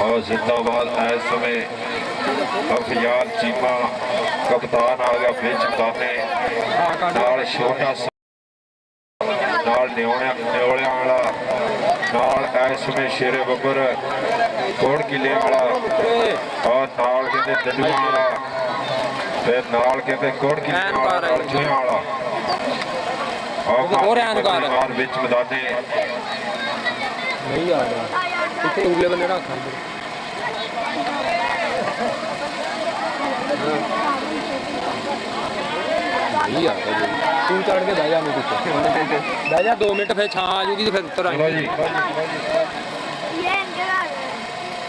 और जिंदाबाद इस समय अफयाल चीमा कप्तान आ गया फिर चमकाने नाल छोटा नाल न्योलियां वाला नाल इस समय शेरे बब्बर कोड़ किले वाला और नाल कहते दंडुआ वाला फिर नाल कहते कोड़ किले वाला जुआ वाला और विच मैदाने नहीं आ रहा इतने उगले बने रखा नहीं आ रहा तू चढ़ के बह जा मैं कुछ बह जा 2 मिनट फिर छां आ जूगी तो फिर उत्तर चलो जी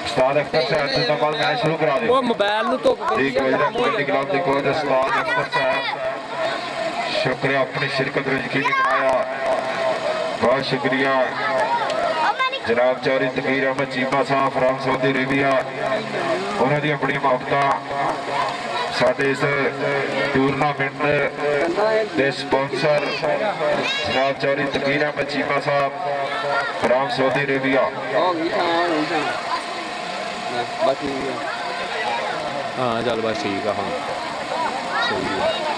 उस्ताद अख्तर साहब जिंदाबाद मैच शुरू करा दे वो मोबाइल नु तो ठीक है जी कबड्डी क्लब के कोच उस्ताद अख्तर साहब शुक्रिया अपनी शिरकत में यकीनी बनाया बहुत शुक्रिया जनाब चौधरी तकीर अहमद चीमा साहब फ्राम सऊदी अरेबिया उन्होंने बड़ी मुहब्बत साडे इस टूरनामेंट के स्पॉन्सर जनाब चौधरी तकीर अहमद चीमा साहब फ्राम सऊदी अरेबिया हाँ चल बस ठीक है हाँ सही है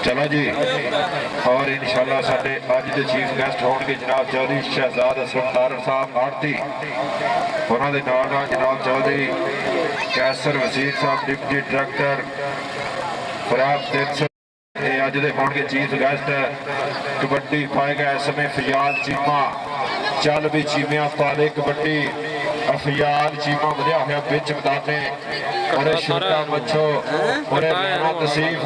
चलो जी और इंशाल्लाह साडे अज के चीफ गेस्ट होंगे जनाब चौधरी शहजाद असलम साहब आरती उन्होंने नाल जनाब चौधरी कैसर वसीर साहब डिप्टी डायरैक्टर फराब 300 अज के होंगे चीफ गेस्ट कबड्डी पाएगा इस समय फयाल चीमा चल भी चीमिया पाले कबड्डी अफयाल चीमा वधिया होया बिच मैदाने और छोटा मच्छो और तसीफ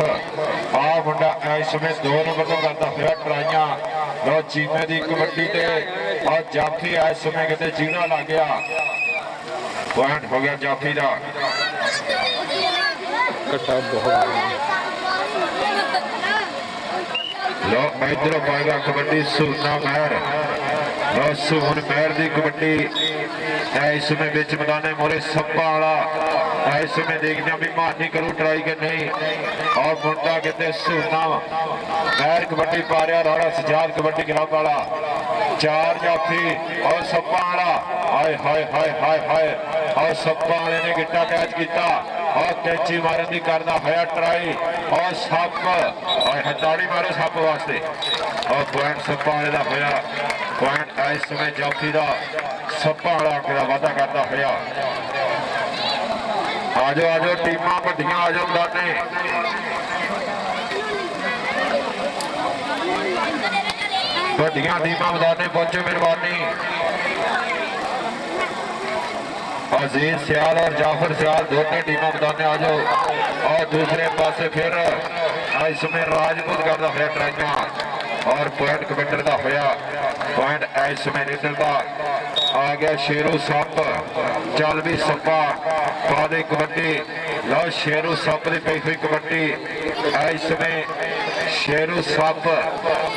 आ मुंडा इस समय 2 नंबर तो करता फिर ट्राइयां लो चीमे की कबड्डी ते और जाफी इस समय कहते जीना लग गया पॉइंट हो गया जाफी का लो इधर पाएगा कबड्डी सुना महर लो सुमन महर की कबड्डी इस समय बिच मैदाने मोरे सप्पा वाला इस समय देखने भी मानी करूँ ट्राई के नहीं और मुंडा कहते सुना महर कबड्डी पा रहा राणा सजाद कबड्डी क्लब वाला 4 जाफी और सप्पा वाला हाय हाय हाय हाय हाय और सप्पा वाले ने गिट्टा कैच किया और कैची मारन की करना होया ट्राई और सप और हथाड़ी मारो सप वास्ते और पॉइंट सप्पा वाले का होया पॉइंट इस समय जाफी का सप्पा वाला अंक का वाधा करता होया आजो आजो टीमां वड्डियां आजो मैदाने वड्डियां टीमां मैदाने पहुंचो मेहरबानी अजीज सियाल और जाफर सियाल दोनों टीमां मैदाने आ जाओ और दूसरे पासे फिर इस समय राजपूत करता होया ट्राइयां और पॉइंट कमेंटर का होया पॉइंट इस समय निकलता आ गया शेरू सप चल भी सप्पा पा दे कबड्डी लो शेरू सप की पई हुई कबड्डी इस समय शेरू सप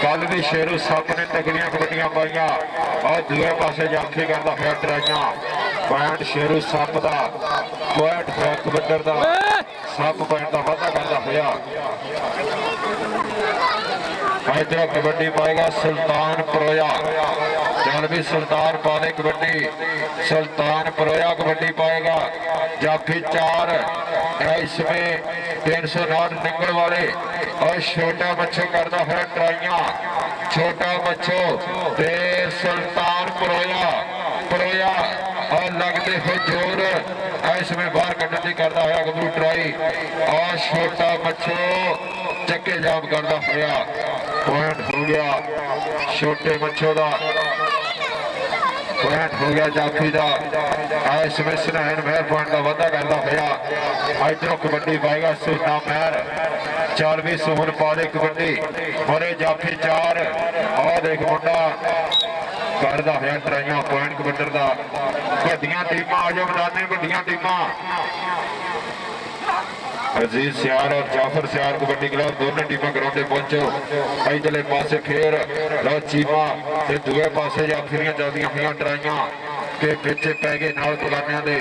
कल भी शेरू सप ने तगड़ियां कबड्डियां पाइया और दूसरे पासे जाफी करता होया ट्राइयां पॉइंट शेरू सप का पॉइंट कबड्डर का सप पॉइंट का वाधा करता होया इधर कबड्डी पाएगा सुल्तान परोया चल भी सुल्तान पाने कबड्डी सुल्तान परोया कबड्डी पाएगा जाफी 4 इसमें 309 निकल वाले और छोटा मच्छो करता है ट्राइयां छोटा मच्छो ते सुल्तान परोया परोया और लगते हो जोर इसमें बाहर कटने की करता है गबरू ट्राई और छोटा मच्छो चक्के जाम करता होया पॉइंट हो गया छोटे मच्छो का पॉइंट हो गया जाफी का इसमें सुनैन महर पॉइंट का वाधा करता होया इधरों कबड्डी पाएगा सुना महर ਚੱਲ ਵੀ ਸੁਮਨ ਪਾ ਦੇ ਕਬੱਡੀ ਹੋਰੇ ਜਾਫੀ 4 ਆਹ ਦੇਖ ਮੁੰਡਾ ਕਰਦਾ ਹੋਇਆ ਟਰਾਈਆਂ ਪੁਆਇੰਟ ਕਬੱਡਰ ਦਾ ਵੱਡੀਆਂ ਟੀਮਾਂ ਆ ਜਾਓ ਮੈਦਾਨੇ ਵੱਡੀਆਂ ਟੀਮਾਂ अजीज सियार और जाफर सियार कबड्डी क्लब दोनों टीमें ग्राउंड पहुंचो इधरले पासे फिर लो चीमा ते दूए पासे जाफरियां चलदियां हुई ट्राइयां के पिछे पै गए नाल गुलामियां दे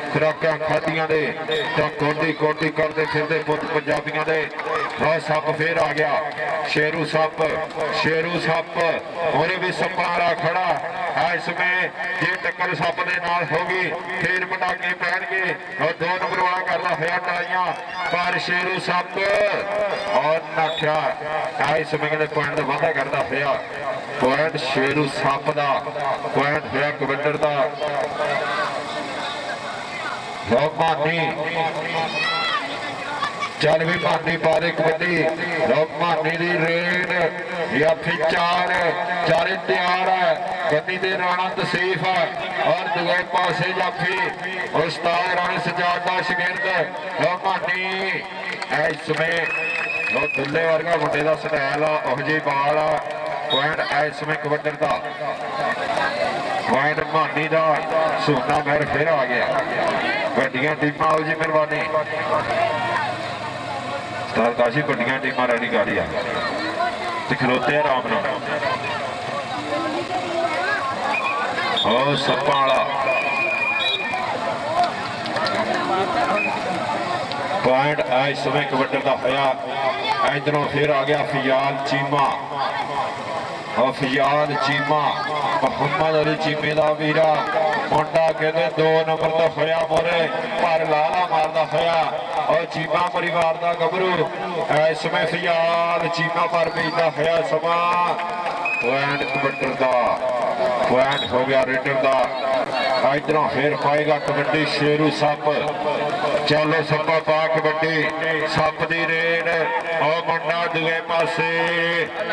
खुराकां खादियां दे तां कोडी कोडी करदे फिरदे पुत पंजाबियां दे सप फिर आ गया शेरू सप होरे भी सप्पा वाला खड़ा है इसमें जे टक्कर सप दे नाल होगी फिर पटाके पैणगे और 2 नंबर वाला करदा होया टाइयां पर शेरू सप और नाख्या है इसमें कहते पॉइंट का वाधा करदा होया पॉइंट शेरू सप दा पॉइंट होया कबड्डर दा मानी चल भी मानी पारे कबड्डी मानी दी रेड या फिर 4 तैयार है गड्डी दे राणा तसीफ और दूसरे पासे जाफी उस्ताद राणी सजाद दा शागिर्द मानी इसमें दुल्ले वर्गा मुंडे दा स्टाइल ओह जी बाल पॉइंट इसमें कबड्डर दा पॉइंट मानी दा सोना मैर फिर आ गया ਵੱਡੀਆਂ ਟੀਮਾਂ ਆਓ ਜੀ ਮਿਹਰਬਾਨੀ ਸਟਾਰ ਕਾਸ਼ੀ ਵੱਡੀਆਂ ਟੀਮਾਂ ਰੈਡੀ ਕਰ ਲਿਆ ਤੇ ਖਲੋਤੇ ਆਰਾਮ ਨਾਲ ਉਹ ਸੱਪਾਂ ਵਾਲਾ पॉइंट इस समय कबड्डर का होया इधरों फिर आ गया फियाल चीमा और फियाल चीमा मोहम्मद अली चीमे का वीरा मुंडा कहते 2 नंबर का होया मोरे पर लाला मारदा होया और चीमा परिवार का गबरू इस समय फियाल चीमा पर भेजता होया समा पॉइंट कबड्डर का पॉइंट हो गया रेडर का इधरों फिर पाएगा कबड्डी शेरू सप चलो सप्पा पा कबड्डी सप की रेड और मुंडा दूए पासे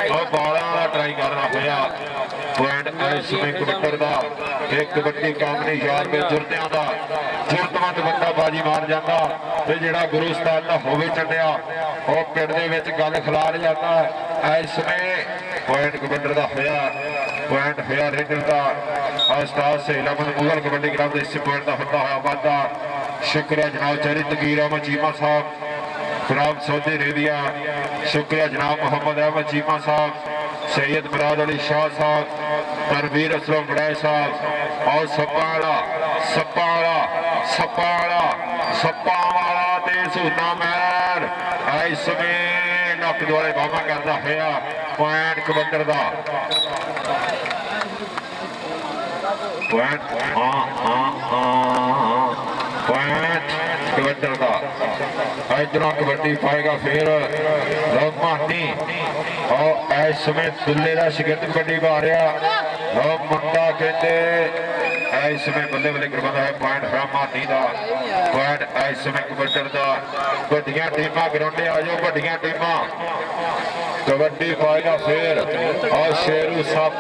और बाला का ट्राई करना पाया पॉइंट इसमें कबड्डर का एक कबड्डी काम नहीं यार में जुरतियां का जुरतमंद बंदा बाजी मार जाता ते जिहड़ा गुरु उस्ताद दा होवे चढ़िया और पिंड दे विच गल खिलार जाता इसमें पॉइंट कबड्डर का होया पॉइंट होया रेडर का उस्ताद सहेलामंद मुगल कबड्डी क्लब इस पॉइंट का होता है वादा शुक्रिया जनाब चरी तकीर अहमद चीमा साहब खराब सऊदी अरेबिया शुक्रिया जनाब मोहम्मद अहमद चीमा साहब सैयद मुराद अली शाह साहब तनवीर असलम बड़ाई साहब और सप्पा वाला ते सूना मैर इसमें नक द्वारे बाबा करता होया पॉइंट कबड्डर का पॉइंट पॉइंट कबड्डर का इधरों कबड्डी पाएगा फिर मानी और इसमें दुल्ले का शिगिर्द कबड्डी पा रहा मुंडा कहते इसमें बल्ले बल्ले करवाता है पॉइंट है मानी का पॉइंट इसमें कबड्डर का बड़िया टीमां ग्राउंडे आ जाओ बड़िया टीमां कबड्डी पाएगा फिर और शेरू सप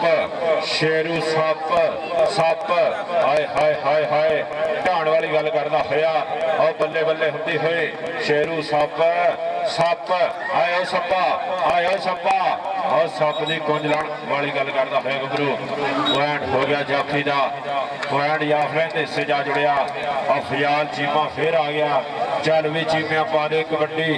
हाय हाय हाय हाय ढाण वाली गल करदा होया और बल्ले बल्ले होती हुए शेरू सप आयो सप्पा और सप की कुंज लाण वाली गल करदा होया गबरू पॉइंट हो गया जाफी का पॉइंट याफरे के हिस्से जा जुड़िया और फियाल चीमा फिर आ गया चल भी चीमिया पा दे कबड्डी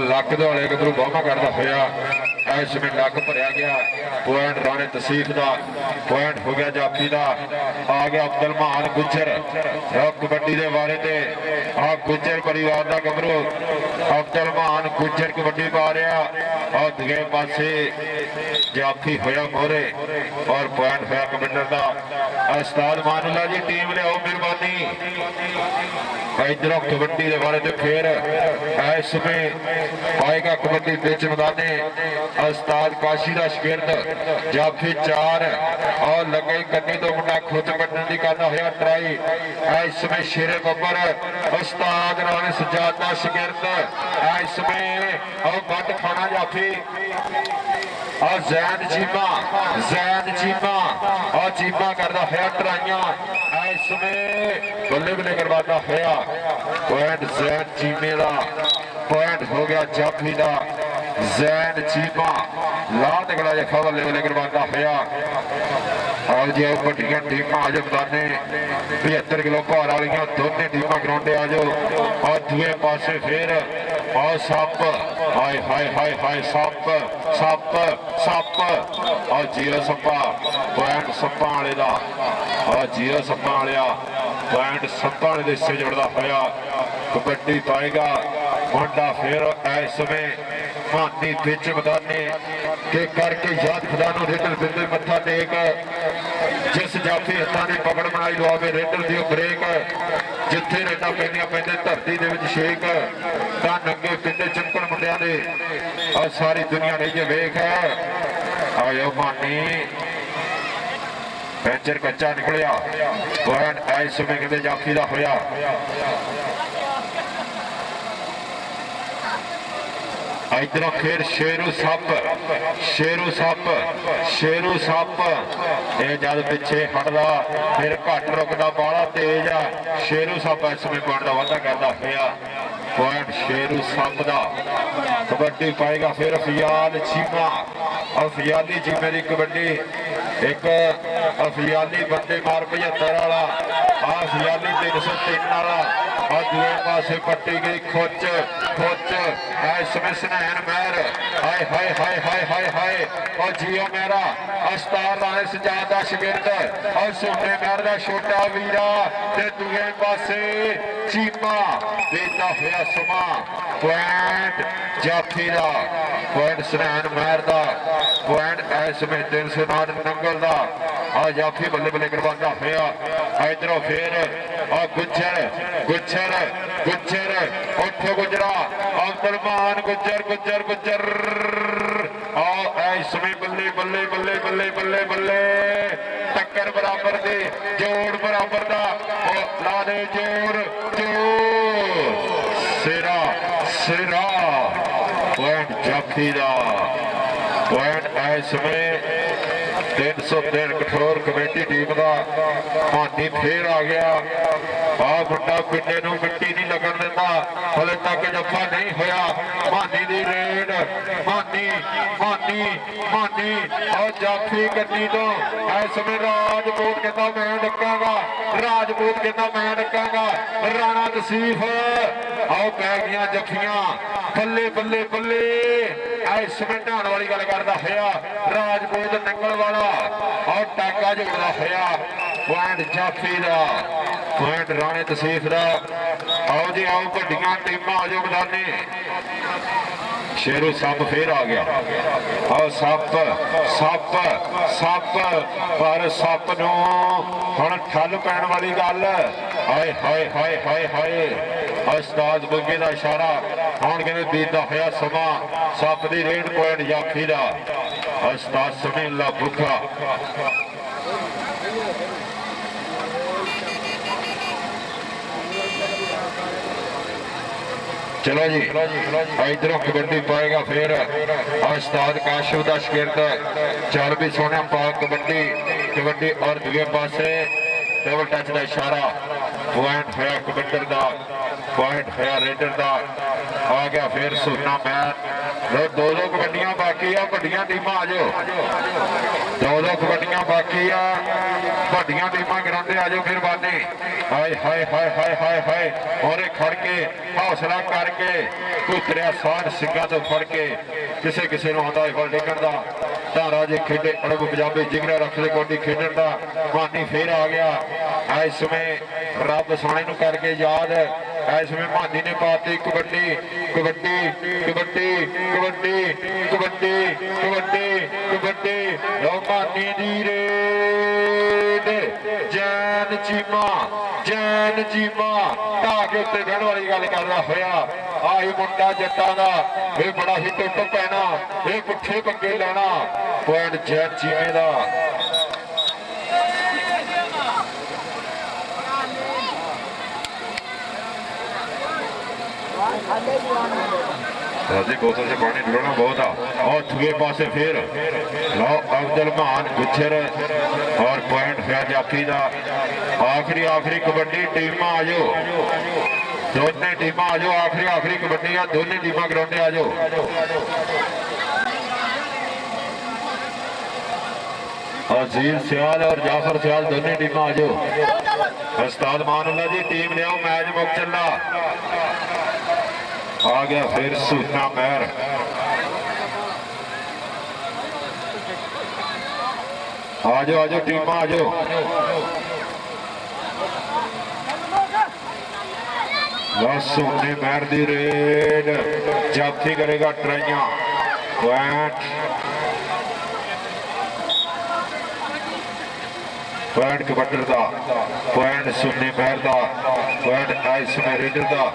लक दौड़े गबरू बामा करता होया इसमें लक भरया गया पॉइंट राणे तसीफ का पॉइंट हो गया जाफी का आ गया अब्दुल मान गुजर कबड्डी के बारे ते गुजर परिवार का गबरू अब्दुल मान गुजर कबड्डी पा रहा और दूसरे पासे जाफी होया मोरे और पॉइंट होया कबड्डर का उस्ताद मानुल्ला जी टीम ले आओ मेहरबानी इधरों कबड्डी के बारे ते फिर इसमें आएगा कबड्डी बिच मैदाने ਉਸਤਾਦ ਕਾਸ਼ੀ ਦਾ ਸ਼ਾਗਿਰਦ ਜਾਫੀ 4 और लगे कन्नी तो मुंडा खुद कटने की करना होया ट्राई इसमें शेरे बब्बर उस्ताद राणे सजाद का शागिर्द इसमें और बट खाना जाफी और जैद चीमा और चीमा करता होया ट्राइया इसमें बल्ले बल्ले करवाता होया पॉइंट जैद चीमे का पॉइंट हो गया जाफी का जैद चीमा ला निकला जफा बल्ले बल्ले करवाता होया और जी वड्डियां टीमां आ जाओ दाने 75 किलो भार वाली दोनों टीमां ग्राउंडे आ जाओ और दूए पासे फिर और सप हाय हाय हाय हाय सप सप सप और जियो सप्पा पॉइंट सप्पा वाले का और जियो सप्पा वालिया पॉइंट सप्पा वाले के हिस्से जुड़ता होया कबड्डी पाएगा मुंडा फिर इसमें मानी बिच बदाने के करके याद खुदा नूं रेडर बिंदे मत्था टेक जिस जाफी हत्थां ने पकड़ बनाई लवावे रेडर दी ब्रेक जिथे रेडा पैंदियां पैंदे धरती दे विच शेक तां नंगे पिंडे चमकण मुंडियां दे और सारी दुनिया ने जे वेख आयो मानी पैंचर कच्चा निकलिया पॉइंट इस समय कहते जाफी दा होया इधरों फिर शेरू सप ये जब पिछे हटदा फिर घट रुकदा बाला तेज आ शेरू सप इस समय पॉइंट का वाधा करता होया पॉइंट शेरू सप का कबड्डी पाएगा फिर अफियाल चीमा अफियाली चीमे की कबड्डी एक अफियाली बंदे मार 75 वाला अफियाली 303 वाला और दूए पासे पट्टी गई खुच इसमें स्नैन महर हाय हाय हाय हाय हाय हाय और जियो मेरा अस्तार राणे सजाद का शागिर्द और सोने महर का छोटा वीरा ते दूए पासे चीमा देता होया समा पॉइंट जाफी का पॉइंट स्नैन महर का पॉइंट इसमें 309 नंगल का और जाफी बल्ले बल्ले करवाता होया इधरों फिर और गुज्जर उठ गुजरा अब्दुलमान गुज्जर और इसमें बल्ले बल्ले बल्ले बल्ले बल्ले बल्ले टक्कर बराबर दे जोड़ बराबर दा ला दे जोड़ सिरा पॉइंट जाफी दा पॉइंट इसमें 303 कठोर कमेटी टीम का मानी फिर आ गया मुंडा पिंडे नूं मिट्टी नहीं लगन दिंदा हले तक जफा नहीं होया मानी दी रेड मानी और जाफी गड्डी तो इस समय राजपूत कहता मैं डकांगा राणा तसीफ आओ पै गई जफियां बल्ले बल्ले बल्ले इस समय ढाण वाली गल करदा होया राजपूत नंगल वाला और टाका जोड़दा होया पॉइंट जाफी का पॉइंट राणे तसीफ का आओ जी आओ वड्डियां टीमां आ जाओ मैदाने शेरू सप फिर आ गया और सप पर सप नूं हुण ठल पैण वाली गल हाय हाय हाय हाय हाय उस्ताद बुग्गे का इशारा हुण कहंदे बीतदा होया समा सप दी रेड पॉइंट जाफी का उस्ताद समीला भुखा चलो जी इधरों कबड्डी पाएगा फिर उस्ताद काशिफ का शागिर्द चल भी सोने पाक कबड्डी और दूसरे पासे डबल टच का इशारा पॉइंट होया कबड्डर का पॉइंट होया रेडर का आ गया फिर सुनना मैच दो कबड्डियां बाकी आ वड्डियां टीमां आ जाओ दो कबड्डियां बाकी आ वड्डियां टीमां ग्राउंडे आ जाओ फिर बाने हाय हाय हाय हाय हाय हाय और खड़ के हौसला करके कुतरिया साठ सिंगा तो फड़ के किसे किसे आता है डेगन का धारा जे खेडे अड़ब पंजाबी जिगरा रखते गोडी खेडन का मानी फिर आ गया इसमें रब सोने नूं करके याद इसमें मानी ने पाती कबड्डी कबड्डी कबड्डी कबड्डी कबड्डी कबड्डी कबड्डी मानी दी रेड जैन ਜੈਨ ਚੀਮਾ ਢਾਹ ਕੇ ਉੱਤੇ ਬਹਿਣ ਵਾਲੀ ਗੱਲ ਕਰਦਾ ਹੋਇਆ ਆਹੀ ਮੁੰਡਾ ਜੱਟਾਂ ਦਾ ਇਹ ਬੜਾ ਹੀ ਟੁੱਟ ਪੈਣਾ ਇਹ ਪੁੱਠੇ ਪੱਕੇ ਲੈਣਾ ਪੁਆਇੰਟ ਜੈਨ ਚੀਮੇ ਦਾ राजी बोतल से पानी ढोना बहुत आ और छुए पासे फिर लो अफजल मान गुच्छर और पॉइंट है जाफी दा आखिरी कबड्डी टीम आ जाओ दोनों टीम आ जाओ आखिरी कबड्डी आ दोनों टीम ग्राउंड आ जाओ अजीज सियाल और जाफर सियाल दोनों टीम आ जाओ उस्ताद मानुल्लाह जी टीम ले आओ मैच मुक चला आ गया फिर सूचना महर आ जाओ टीम आ जाओ बस सोने महर दी रेड जाफी करेगा ट्राइयां पॉइंट कबड्डर का पॉइंट सोने महर का पॉइंट आइस में रेडर का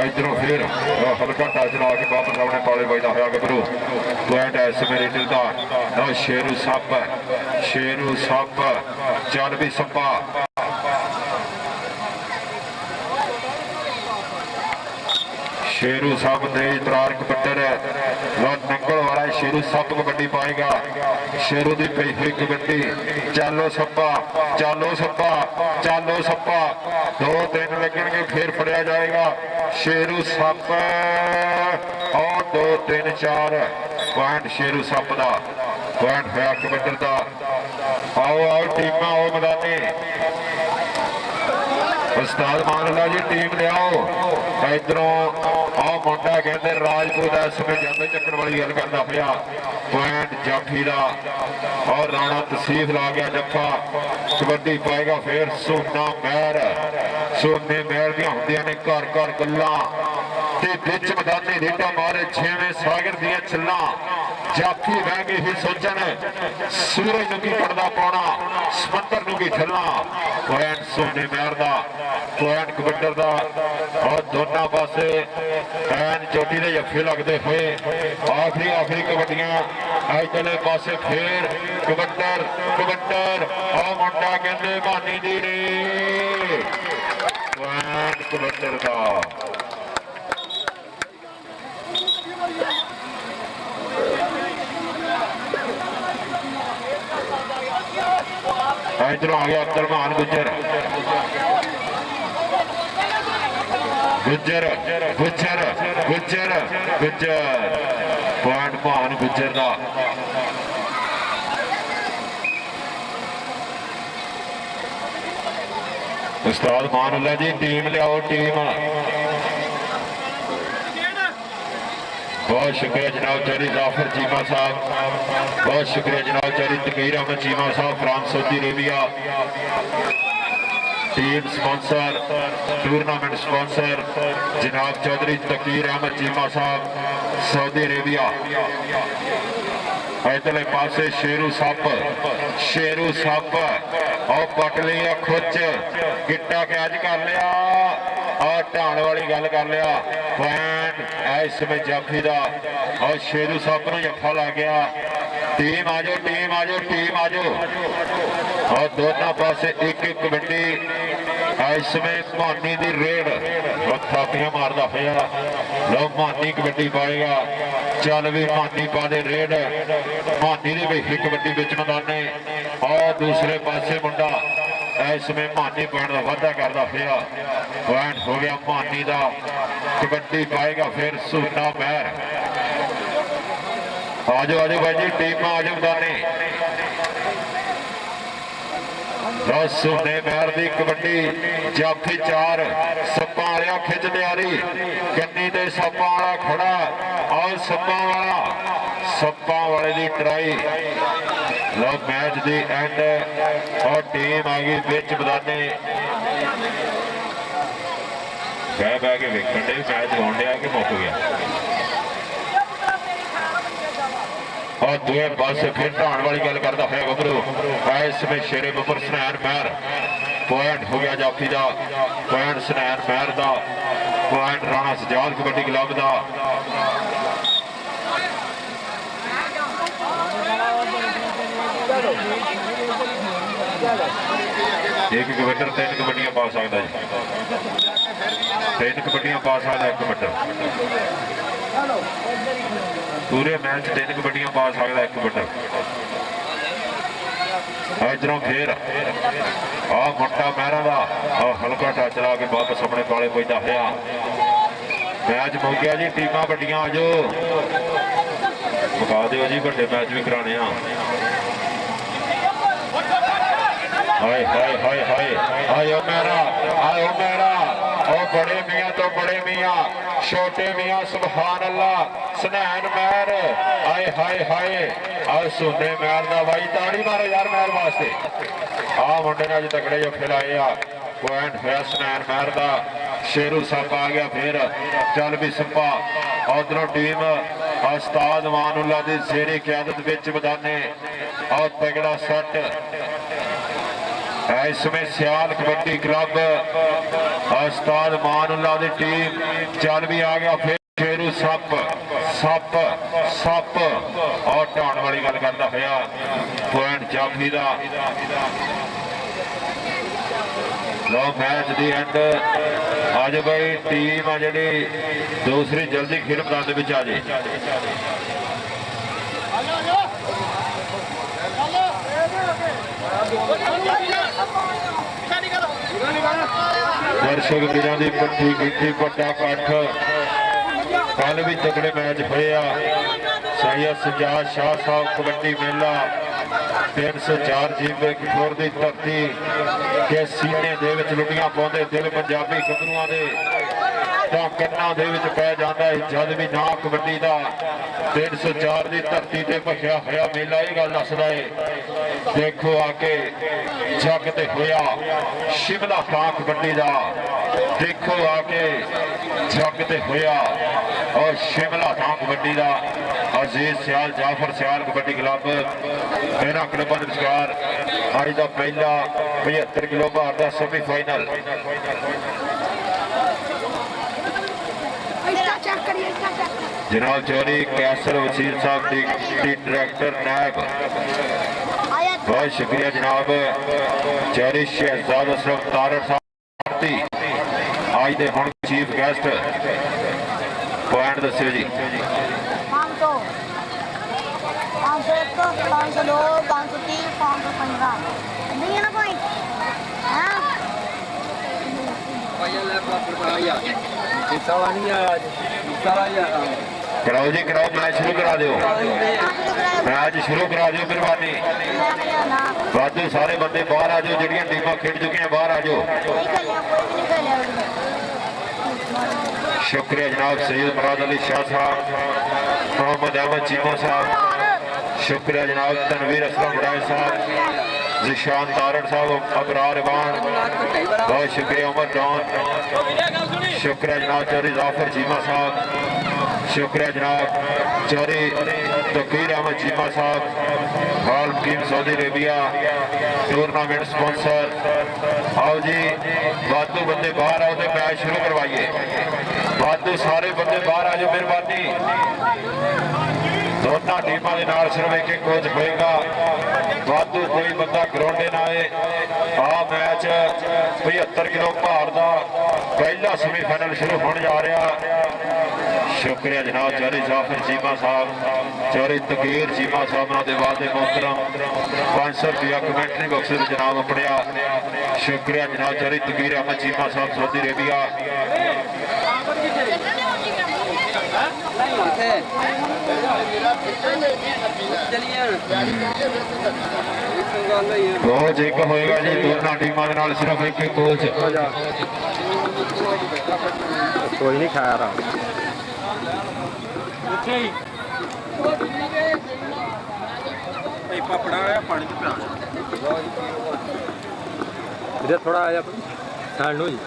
इधरों फिर हल्का टच ला के वापस अपने पाले बजदा होया गबरू पॉइंट ऐसे मेरे दिल का शेरू सप चल भी सप्पा शेरू सप ने इतरार कबड्डर नंगल वाला शेरू सप कबड्डी पाएगा शेरू की पई हुई कबड्डी चालो सप्पा 2-3 लगेंगे फिर फड़िया जाएगा शेरू सप और 2-3-4 पॉइंट शेरू सप का पॉइंट होया कबड्डर का आओ टीम आओ मैदानी उस्ताद मानुल्लाह जी टीम ले आओ इधरों आओ मुंडा कहते राजपूत इस समय जाते चक्कर वाली गल करता पाया पॉइंट जाफी का और राणा तसीफ ला गया जफा कबड्डी पाएगा फिर सोना महर दी होंदियां ने घर घर गल्लां ते बिच मैदानी रेडा मारे 6वें सागर दियां छल्लां जाफी बह गई ही सोचन सूरज नूं की पड़दा पाउणा समंदर नूं की ठल्ला पॉइंट सोने महर दा पॉइंट कबड्डर दा और दोनों पासे ऐन चोटी के जफे लगते हुए आखिरी कबड्डियां इधरले पासे फिर कबड्डर आ मुंडा कहते मानी दी रे पॉइंट कबड्डर का इधरों आ गया अब्दुल मान गुज्जर पॉइंट मान गुज्जर का उस्ताद मानुल्लाह जी टीम लियाओ टीम बहुत शुक्रिया जनाब चौधरी जाफर चीमा साहब बहुत शुक्रिया जनाब चौधरी तकीर अहमद चीमा साहब France Saudi Arabia team sponsor tournament sponsor जनाब चौधरी तकीर अहमद चीमा साहब सऊदी अरेबिया इधरले पासे शेरू सप और पट लिया खुच गिट्टा कैच कर लिया और ढाण वाली गल कर लिया पॉइंट इस समय जाफी का और शेरू सप को जफा लग गया टीम आ जाओ और दोनों पासे एक कबड्डी इसमें मानी की रेड थापियां मारदा होया लो मानी कबड्डी पाएगा चल भी मानी पा दे रेड मानी की भी कबड्डी बिच मैदाने और दूसरे पासे मुंडा इसमें मानी पॉइंट का वाधा करता होया पॉइंट हो गया मानी का कबड्डी पाएगा फिर सूना महर आ जाओ भाई जी टीम आ जाओ मैदाने सोने महर की कबड्डी जाफी 4 सप्पा वाला खिंच तैयारी कन्नी ते सप्पा वाला खड़ा और सप्पा वाले की ट्राई लो मैच की एंड और टीम आ गई बिच मैदाने बह के वेखण दे मैच होण दिया कि मुक गया और दूए पासे फिर ढाण वाली गल करता है गबरू इसमें शेरे बबर सुनैन महर पॉइंट हो गया जाफी का पॉइंट सुनैन महर का पॉइंट राणा सजाद कबड्डी क्लब का एक कबड्डर 3 कबड्डियां पा सकता है 3 कबड्डियां पा सकता एक कबड्डर पूरे मैच 3 कबड्डियां पा सकता एक कबड्डर इधरों फिर आ मुंडा महरा का हल्का टच ला के वापस अपने पाले पैदा होया मैच मुक गया जी टीमां वड्डियां आ जाओ मुका दिओ जी वड्डे मैच भी कराने हाय हाय हाय हाय आयो मेरा ओ बड़े मियाँ तो बड़े मियाँ छोटे मियाँ सुभान अल्लाह सुनैन महर आए हाय हाय आ सुने महर दा भाई ताड़ी मारो यार महर वास्ते आ मुंडे ने अज तगड़े जो खिलाए आ पॉइंट होया सुनैन महर दा शेरू सप आ गया फिर चल भी सप्पा उधरों टीम उस्ताद मानुल्ला दी जेरी क्यादत विच बदाने और तगड़ा सट इसमें सियाल कबड्डी क्लब उस्ताद मानुल्ला दी टीम चल भी आ गया फिर शेरू सप सप सप और ढाण वाली गल करता होया पॉइंट जाफी दा लो मैच दी एंड अज भाई टीम आ जी दूसरी जल्दी खेल मैदान आ जाए दर्शक वीरों की पट्टी की बड़ा कठ कल भी तगड़े मैच होए सैयद सजाद शाह साहब कबड्डी मेला 304 जीवे कठोर की धरती के सीने दे विच लुटियां पाउंदे दिल पंजाबी गबरूआं दे तां कन्नां दे विच पै जांदा है जद भी ना कबड्डी दा 304 की धरती ते भखिया होया मेला ये गल दसदा है देखो आके जग ते होया शिमला खां कबड्डी दा देखो आके जग ते होया और शिमला खां कबड्डी दा अजीज सियाल जाफर सियाल कबड्डी क्लब इन्हां क्लबां दे विचकार अज दा पहला 75 किलो भार दा सेमीफाइनल जनाब चौधरी कैसर वसील साहब दी डायरेक्टर नायब बहुत शुक्रिया जनाब चौधरी शहजाद असलम तारड़ साहब आज दे हुण चीफ गेस्ट पॉइंट दस्सिओ जी 502 530 515 नहीं है ना कोई हाँ कराओ जी कराओ मैच शुरू करा दो मैच शुरू करा दो मेहरबानी वादू सारे बंदे बाहर आ जाओ जड़ियां टीमां खेल चुकी हैं बाहर आ जाओ शुक्रिया जनाब सैयद मुराद अली शाह साहब मोहम्मद अहमद चीमा साहब शुक्रिया जनाब तनवीर असलम बड़ाई साहब जिशान तारड़ साहब अबरार इमान बहुत शुक्रिया उमर डॉन शुक्रिया जनाब चौधरी जाफर चीमा साहब शुक्रिया जनाब चौधरी तकीर अहमद चीमा साहब हाल team Saudi Arabia tournament sponsor आओ जी वादू बंदे बाहर आओ तो मैच शुरू करवाइए वादू सारे बंदे बाहर आ जाओ मेहरबानी दोनों टीमों के नाल सिर्फ एक कोच होएगा वादू कोई बंदा ग्राउंडे ना आए आ मैच 75 किलो भार का पहला सेमीफाइनल शुरू होने जा रहा शुक्रिया जनाब चौधरी जाफर चीमा साहब चौधरी तकीर चीमा साहब के वादे मोहतरम 500 रुपया कमेंटरी बॉक्स में जनाब अपने शुक्रिया जनाब चौधरी तकीर अहमद चीमा साहब सऊदी अरेबिया कोच एक होएगा जी दोनों टीमों के नाल सिर्फ एक कोच कोई नहीं खाया रहा पापड़ा पानी तो पिया इधर थोड़ा आया साइड लो जी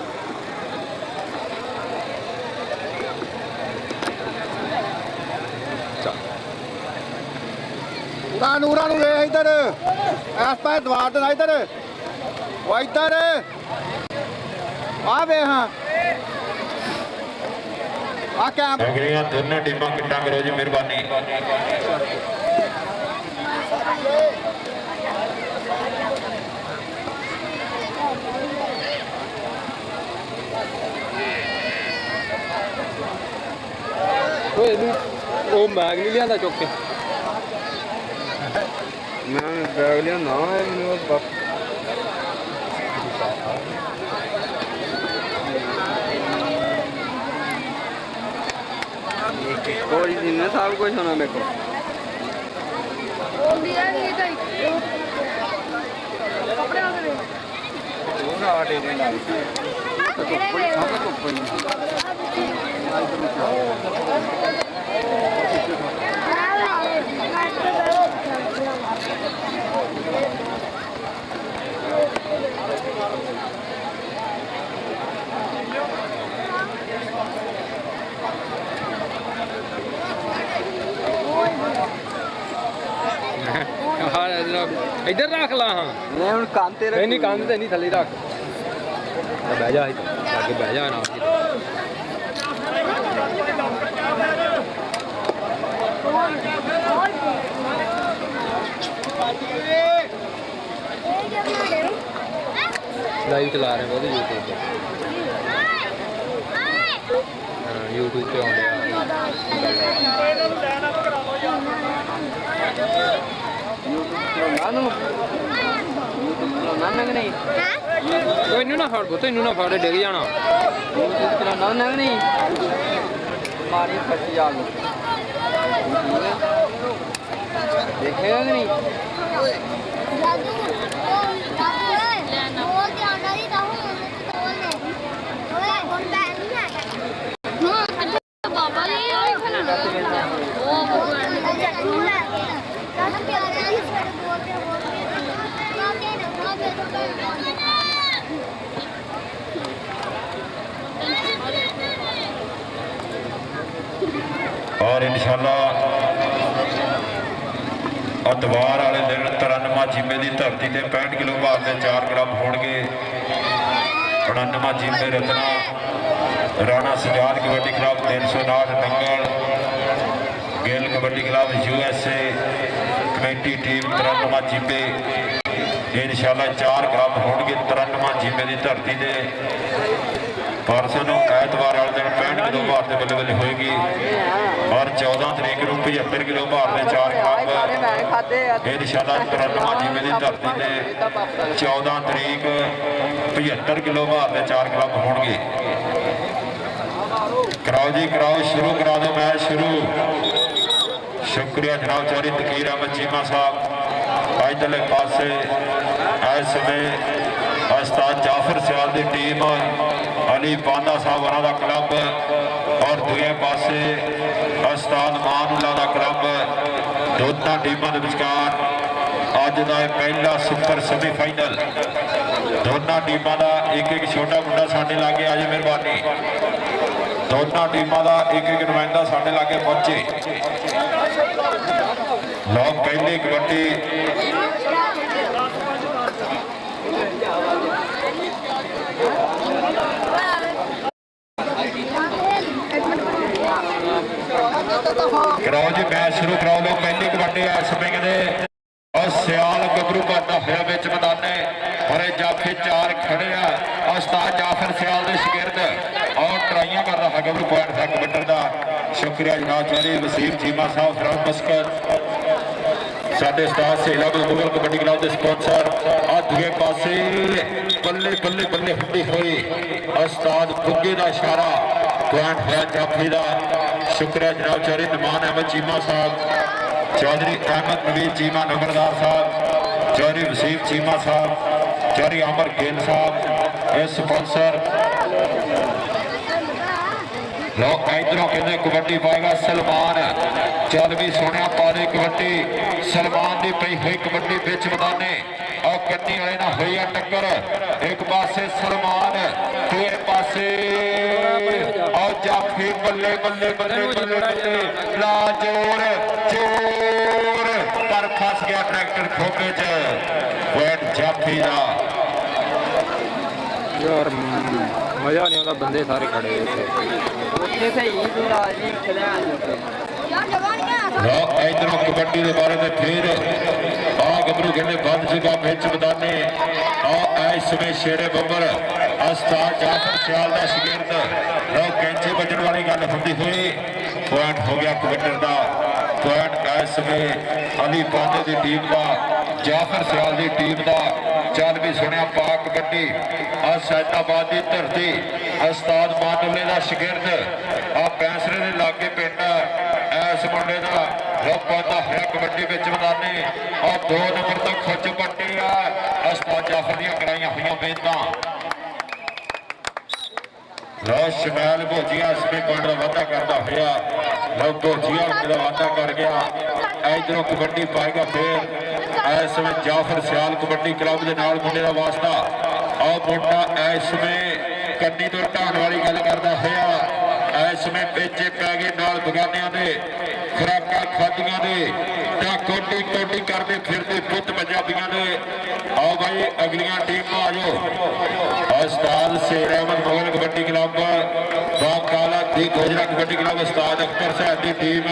ਨੂਰਾਂ ਨੂੰ ਵੇਖ ਇੱਧਰ ਇਸ ਪਾਸੇ ਦਵਾਰ ਦੇ ਨਾਲ ਇੱਧਰ ਉਹ ਇੱਧਰ ਆ ਵੇਖ ਹਾਂ ਆ ਕੈਂਪ ਅਗਲੀਆਂ ਦੋਨਾਂ ਟੀਮਾਂ ਕਿੱਟਾਂ ਕਰੋ ਜੀ ਮਿਹਰਬਾਨੀ। ਓਏ ਇਹਨੂੰ ਉਹ ਮੈਗ ਨਹੀਂ ਲਿਆਂਦਾ ਚੁੱਕ ਕੇ ਮੈਂ ਬੈਗ ਲਿਆ ਨਾ ਮੈਨੂੰ ਕੋਈ ਦਿਨ ਸਭ ਕੁਝ ਹੋਣਾ ਮੇਰੇ ਕੋਲ ਕੱਪੜੇ ਆ ਗਏ ਉਹ ਨਾ ਆਟੇ ਦੇ ਨਾਲ ਹਾਂ ਇੱਧਰ ਰੱਖ ਲਾ ਹਾਂ ਮੈਂ ਹੁਣ ਕੰਨ ਤੇ ਨਹੀਂ ਨਹੀਂ ਕੰਧ ਤੇ ਨਹੀਂ ਥੱਲੇ ਰੱਖ ਬਹਿ ਜਾ ਅੱਗੇ ਬਹਿ ਜਾ ਨਾ ਲਾਈਵ ਚਲਾ ਰਹੇ ਬਹੁਤ YouTube ਤੇ ਹਾਂ YouTube ਤੇ ਆਉਂਦੇ ਆ ਇਹਨੂੰ ਨਾ ਫੜ ਪੁੱਤ ਇਹਨੂੰ ਨਾ ਫੜ ਡਿੱਗ ਜਾਣਾ ਮਾਰੀ ਫੱਟੀ ਆ ਗਈ ਦੇਖੇਗਾ ਕਿ ਨਹੀਂ ਦਾਦੂ ਬੋਲ ਤੇ ਆਂਦਾ ਦੀ ਤਾਂ ਹੁਣ ਬੋਲ ਦੇ ਓਏ ਹੁਣ ਬੈਠ ਨਹੀਂ ਆ ਹਾਂ ਬਾਬਾ ਨੇ ਉਹ ਖਲਾਣਾ ਉਹ ਭਗਵਾਨ ਨੇ ਤੂੰ ਲੈ ਦਾਦੂ ਪਿਆਰੇ ਨਾਲ ਸਵੇਰੇ ਬੋਲ ਕੇ ਨਾ ਦੇ ਔਰ ਇਨਸ਼ਾਅੱਲਾ ਅਤਵਾਰ ਵਾਲੇ ਦਿਨ 93 ਜੀਮੇ ਦੀ ਧਰਤੀ ਤੇ 65 ਕਿਲੋ ਭਾਰ ਦੇ 4 ਗ੍ਰਾਮ ਹੋਣਗੇ। 99 ਜੀਮੇ ਰਤਨਾ ਰਾਣਾ ਸਜਾਦ ਕਬੱਡੀ ਕਲੱਬ 359 ਨੰਗਲ ਗੇਲ kabaddi club USA committee team 93 ਜੀਮੇ ਇਨਸ਼ਾਅੱਲਾ 4 ਗ੍ਰਾਮ ਹੋਣਗੇ 93 ਜੀਮੇ ਦੀ ਧਰਤੀ ਤੇ। ਪਰਸੋਂ ਨੂੰ ਐਤਵਾਰ ਵਾਲੇ ਦਿਨ 65 ਕਿਲੋ ਭਾਰ ਦੇ ਬੱਲੇ ਬੱਲੇ ਹੋਏਗੀ ਔਰ 14 ਤਰੀਕ ਨੂੰ 75 ਕਿਲੋ ਭਾਰ ਦੇ 4 ਗ੍ਰਾਮ ਇਨਸ਼ਾਅੱਲਾ 93 ਜੀਮੇ ਦੀ ਧਰਤੀ ਤੇ 14 ਤਰੀਕ 75 ਕਿਲੋ ਭਾਰ ਦੇ 4 ਗ੍ਰਾਮ ਹੋਣਗੇ। ਕਰਾਓ ਜੀ ਕਰਾਓ ਸ਼ੁਰੂ ਕਰਾ ਦਿਓ ਮੈਚ ਸ਼ੁਰੂ। ਸ਼ੁਕਰੀਆ ਜਨਾਬ ਚੌਧਰੀ ਤਕੀਰ ਅਹਿਮਦ ਚੀਮਾ ਸਾਹਿਬ। ਇੱਧਰਲੇ ਪਾਸੇ ਇਸ ਸਮੇਂ ਉਸਤਾਦ ਜਾਫਰ ਸਿਆਲ ਦੀ ਟੀਮ ਅਲੀ ਬਾਂਦਾ ਸਾਹਿਬ ਉਹਨਾਂ ਦਾ ਕਲੱਬ ਔਰ ਦੂਜੇ ਪਾਸੇ ਉਸਤਾਦ ਮਾਨੂਲਾ ਦਾ ਕਲੱਬ। ਦੋਨਾਂ ਟੀਮਾਂ ਦੇ ਵਿਚਕਾਰ ਅੱਜ ਦਾ ਇਹ ਪਹਿਲਾ ਸੁਪਰ ਸੈਮੀਫਾਈਨਲ। ਦੋਨਾਂ ਟੀਮਾਂ ਦਾ ਇੱਕ ਇੱਕ ਛੋਟਾ ਮੁੰਡਾ ਸਾਡੇ ਲਾਗੇ ਆ ਜਾਏ ਮਿਹਰਬਾਨੀ। ਦੋਨਾਂ ਟੀਮਾਂ ਦਾ ਇੱਕ ਇੱਕ ਨੁਮਾਇੰਦਾ ਸਾਡੇ ਲਾਗੇ ਪਹੁੰਚੇ। ਲਓ ਪਹਿਲੀ ਕਬੱਡੀ ਕਰਾਓ ਜੀ ਮੈਚ ਸ਼ੁਰੂ ਕਰਾਓ ਲਓ। ਪਹਿਲੀ ਕਬੱਡੀ ਇਸ ਸਮੇਂ ਕਹਿੰਦੇ ਔਰ ਸਿਆਲ ਗੱਭਰੂ ਕਰਦਾ ਹੋਇਆ ਵਿੱਚ ਮੈਦਾਨੇ ਔਰ ਜਾਫੇ 4 ਖੜੇ ਆ। ਉਸਤਾਦ ਜਾਫਰ ਸਿਆਲ ਦੇ ਸ਼ਾਗਿਰਦ ਔਰ ਟਰਾਈਆਂ ਕਰ ਰਿਹਾ ਗੱਭਰੂ ਪੁਆਇੰਟ ਤੱਕ ਮਿੰਟਰ ਦਾ। ਸ਼ੁਕਰੀਆ ਜਨਾਬ ਚੌਧਰੀ ਵਸੀਮ ਚੀਮਾ ਸਾਹਿਬ ਫਰਮ ਮਸਕਤ ਸਾਡੇ ਉਸਤਾਦ ਸੇਲਾ ਮੁਗਲ ਕਬੱਡੀ ਕਲੱਬ ਦੇ ਸਪਾਂਸਰ। ਆ ਦੂਜੇ ਪਾਸੇ ਬੱਲੇ ਬੱਲੇ ਬੱਲੇ ਹੁੰਦੀ ਹੋਈ ਉਸਤਾਦ ਬੁੱਗੇ ਦਾ ਇਸ਼ਾਰਾ ਪੁਆਇੰਟ ਹੈ ਜਾਫੀ ਦਾ। ਸ਼ੁਕਰੀਆ ਜਨਾਬ ਚੌਧਰੀ ਨਮਾਨ ਅਹਿਮਦ ਚੀਮਾ ਸਾਹਿਬ, ਚੌਧਰੀ ਅਹਿਮਦ ਨਵੀਦ ਚੀਮਾ ਨੰਬਰਦਾਰ ਸਾਹਿਬ, ਚੌਧਰੀ ਵਸੀਮ ਚੀਮਾ ਸਾਹਿਬ, ਚੌਧਰੀ ਅਮਰ ਗਿੱਲ ਸਾਹਿਬ ਇਹ ਸਪਾਂਸਰ। ਲੋ ਇਧਰੋਂ ਕਹਿੰਦੇ ਕਬੱਡੀ ਪਾਏਗਾ ਸਲਮਾਨ। ਚੱਲ ਵੀ ਸੋਹਣਿਆ ਪਾ ਦੇ ਕਬੱਡੀ। ਸਲਮਾਨ ਦੀ ਪਈ ਹੋਈ ਕਬੱਡੀ ਵਿੱਚ ਮੈਦਾਨੇ ਔਰ ਕੰਨੀ ਵਾਲੇ ਨਾਲ ਹੋਈ ਆ ਟੱਕਰ। ਇੱਕ ਪਾਸੇ ਸਲਮਾਨ ਦੂਏ ਪਾਸੇ ਔਰ ਜਾਫੀ ਬੱਲੇ ਬੱਲੇ ਬੱਲੇ ਬੱਲੇ ਬੱਲੇ ਲਾ ਜੋਰ ਜੋਰ ਪਰ ਫਸ ਗਿਆ ਟਰੈਕਟਰ ਖੋਪੇ 'ਚ ਪੁਆਇੰਟ ਜਾਫੀ ਦਾ ਯਾਰ ਮਜ਼ਾ ਨਹੀਂ ਆਉਂਦਾ ਬੰਦੇ ਸਾਰੇ ਖੜੇ ਉੱਥੇ ਸਹੀ ਤੂੰ ਰਾਜ ਨਹੀਂ ਖੜਿਆ ਲੋ ਇਧਰੋਂ ਕਬੱਡੀ ਦੇ ਬਾਰੇ ਤੇ ਫਿਰ ਗੱਭਰੂ ਕਹਿੰਦੇ ਵੱਧ ਚੁੱਕਾ ਵਿੱਚ ਮੈਦਾਨੇ ਇਸ ਸਮੇਂ ਸ਼ੇਰੇ ਬੱਬਰ ਉਸਤਾਦ ਜਾਫਰ ਸਿਆਲ ਦਾ ਸ਼ਾਗਿਰਦ ਲੋ ਕੈਂਚੀ ਵੱਜਣ ਵਾਲੀ ਗੱਲ ਹੁੰਦੀ ਹੋਈ ਪੁਆਇੰਟ ਹੋ ਗਿਆ ਕਬੱਡੀ ਦਾ ਪੁਆਇੰਟ ਇਸ ਸਮੇਂ ਅਲੀ ਪਾਂਡੇ ਦੀ ਟੀਮ ਦਾ ਜਾਫਰ ਸਿਆਲ ਦੀ ਟੀਮ ਦਾ ਚੱਲ ਵੀ ਸੁਣਿਆ ਪਾਕ ਕਬੱਡੀ ਸੈਦਾਬਾਦ ਦੀ ਧਰਤੀ ਉਸਤਾਦ ਮਾਨਵਲੇ ਦਾ ਸ਼ਾਗਿਰਦ ਪੈਂਸਰੇ ਦੇ ਲਾਗੇ ਪਿੰਡ ਇਸ ਮੁੰਡੇ ਦਾ ਰੋਪਾ ਦਾ ਹੈ ਕਬੱਡੀ ਵਿੱਚ ਮੈਦਾਨੇ 2 ਨੰਬਰ ਤੱਕ ਖੁੱਚ ਪੱਟੀ ਆ ਉਸਤਾਦ ਜਾਫਰ ਦੀਆਂ ਕਰਾਈਆਂ ਹੋਈਆਂ ਬੇਨਤਾਂ ਲੋ ਸ਼ਮੈਲ ਭੋਜੀਆ ਇਸਮੇ ਪੁਆਇੰਟ ਦਾ ਵਾਧਾ ਕਰਦਾ ਹੋਇਆ ਲੋ ਭੋਜੀਆ ਦਾ ਵਾਧਾ ਕਰ ਗਿਆ ਇਧਰੋਂ ਕਬੱਡੀ ਪਾਏਗਾ ਫੇਰ ਇਸ ਸਮੇਂ ਜਾਫਰ ਸਿਆਲ ਕਬੱਡੀ ਕਲੱਬ ਦੇ ਨਾਲ ਮੁੰਡੇ ਦਾ ਵਾਸਤਾ ਮੁੰਡਾ ਇਸ ਸਮੇਂ ਕੰਨੀ ਤੋਂ ਢਾਣ ਵਾਲੀ ਗੱਲ ਕਰਦਾ ਹੋਇਆ ਇਸ ਸਮੇਂ ਪੇਚੇ ਪੈ ਗਏ ਨਾਲ ਬਗਾਨਿਆਂ ਦੇ ਖੁਰਾਕਾਂ ਖਾਦੀਆਂ ਦੇ ਤਾਂ ਕੋਟੀ ਕੋਟੀ ਕਰਦੇ ਫਿਰਦੇ ਪੁੱਤ ਪੰਜਾਬੀਆਂ ਦੇ ਆਓ ਭਾਈ ਅਗਲੀਆਂ ਟੀਮਾਂ ਆ ਜਾਓ ਉਸਤਾਦ ਸ਼ੇਰ ਅਹਿਮਦ ਮੁਗਲ ਕਬੱਡੀ ਕਲੱਬ ਬਾਕਾਲਾ ਦੀ ਗੋਜਰਾ ਕਬੱਡੀ ਕਲੱਬ ਉਸਤਾਦ ਅਖਤਰ ਸਾਹਿਬ ਦੀ ਟੀਮ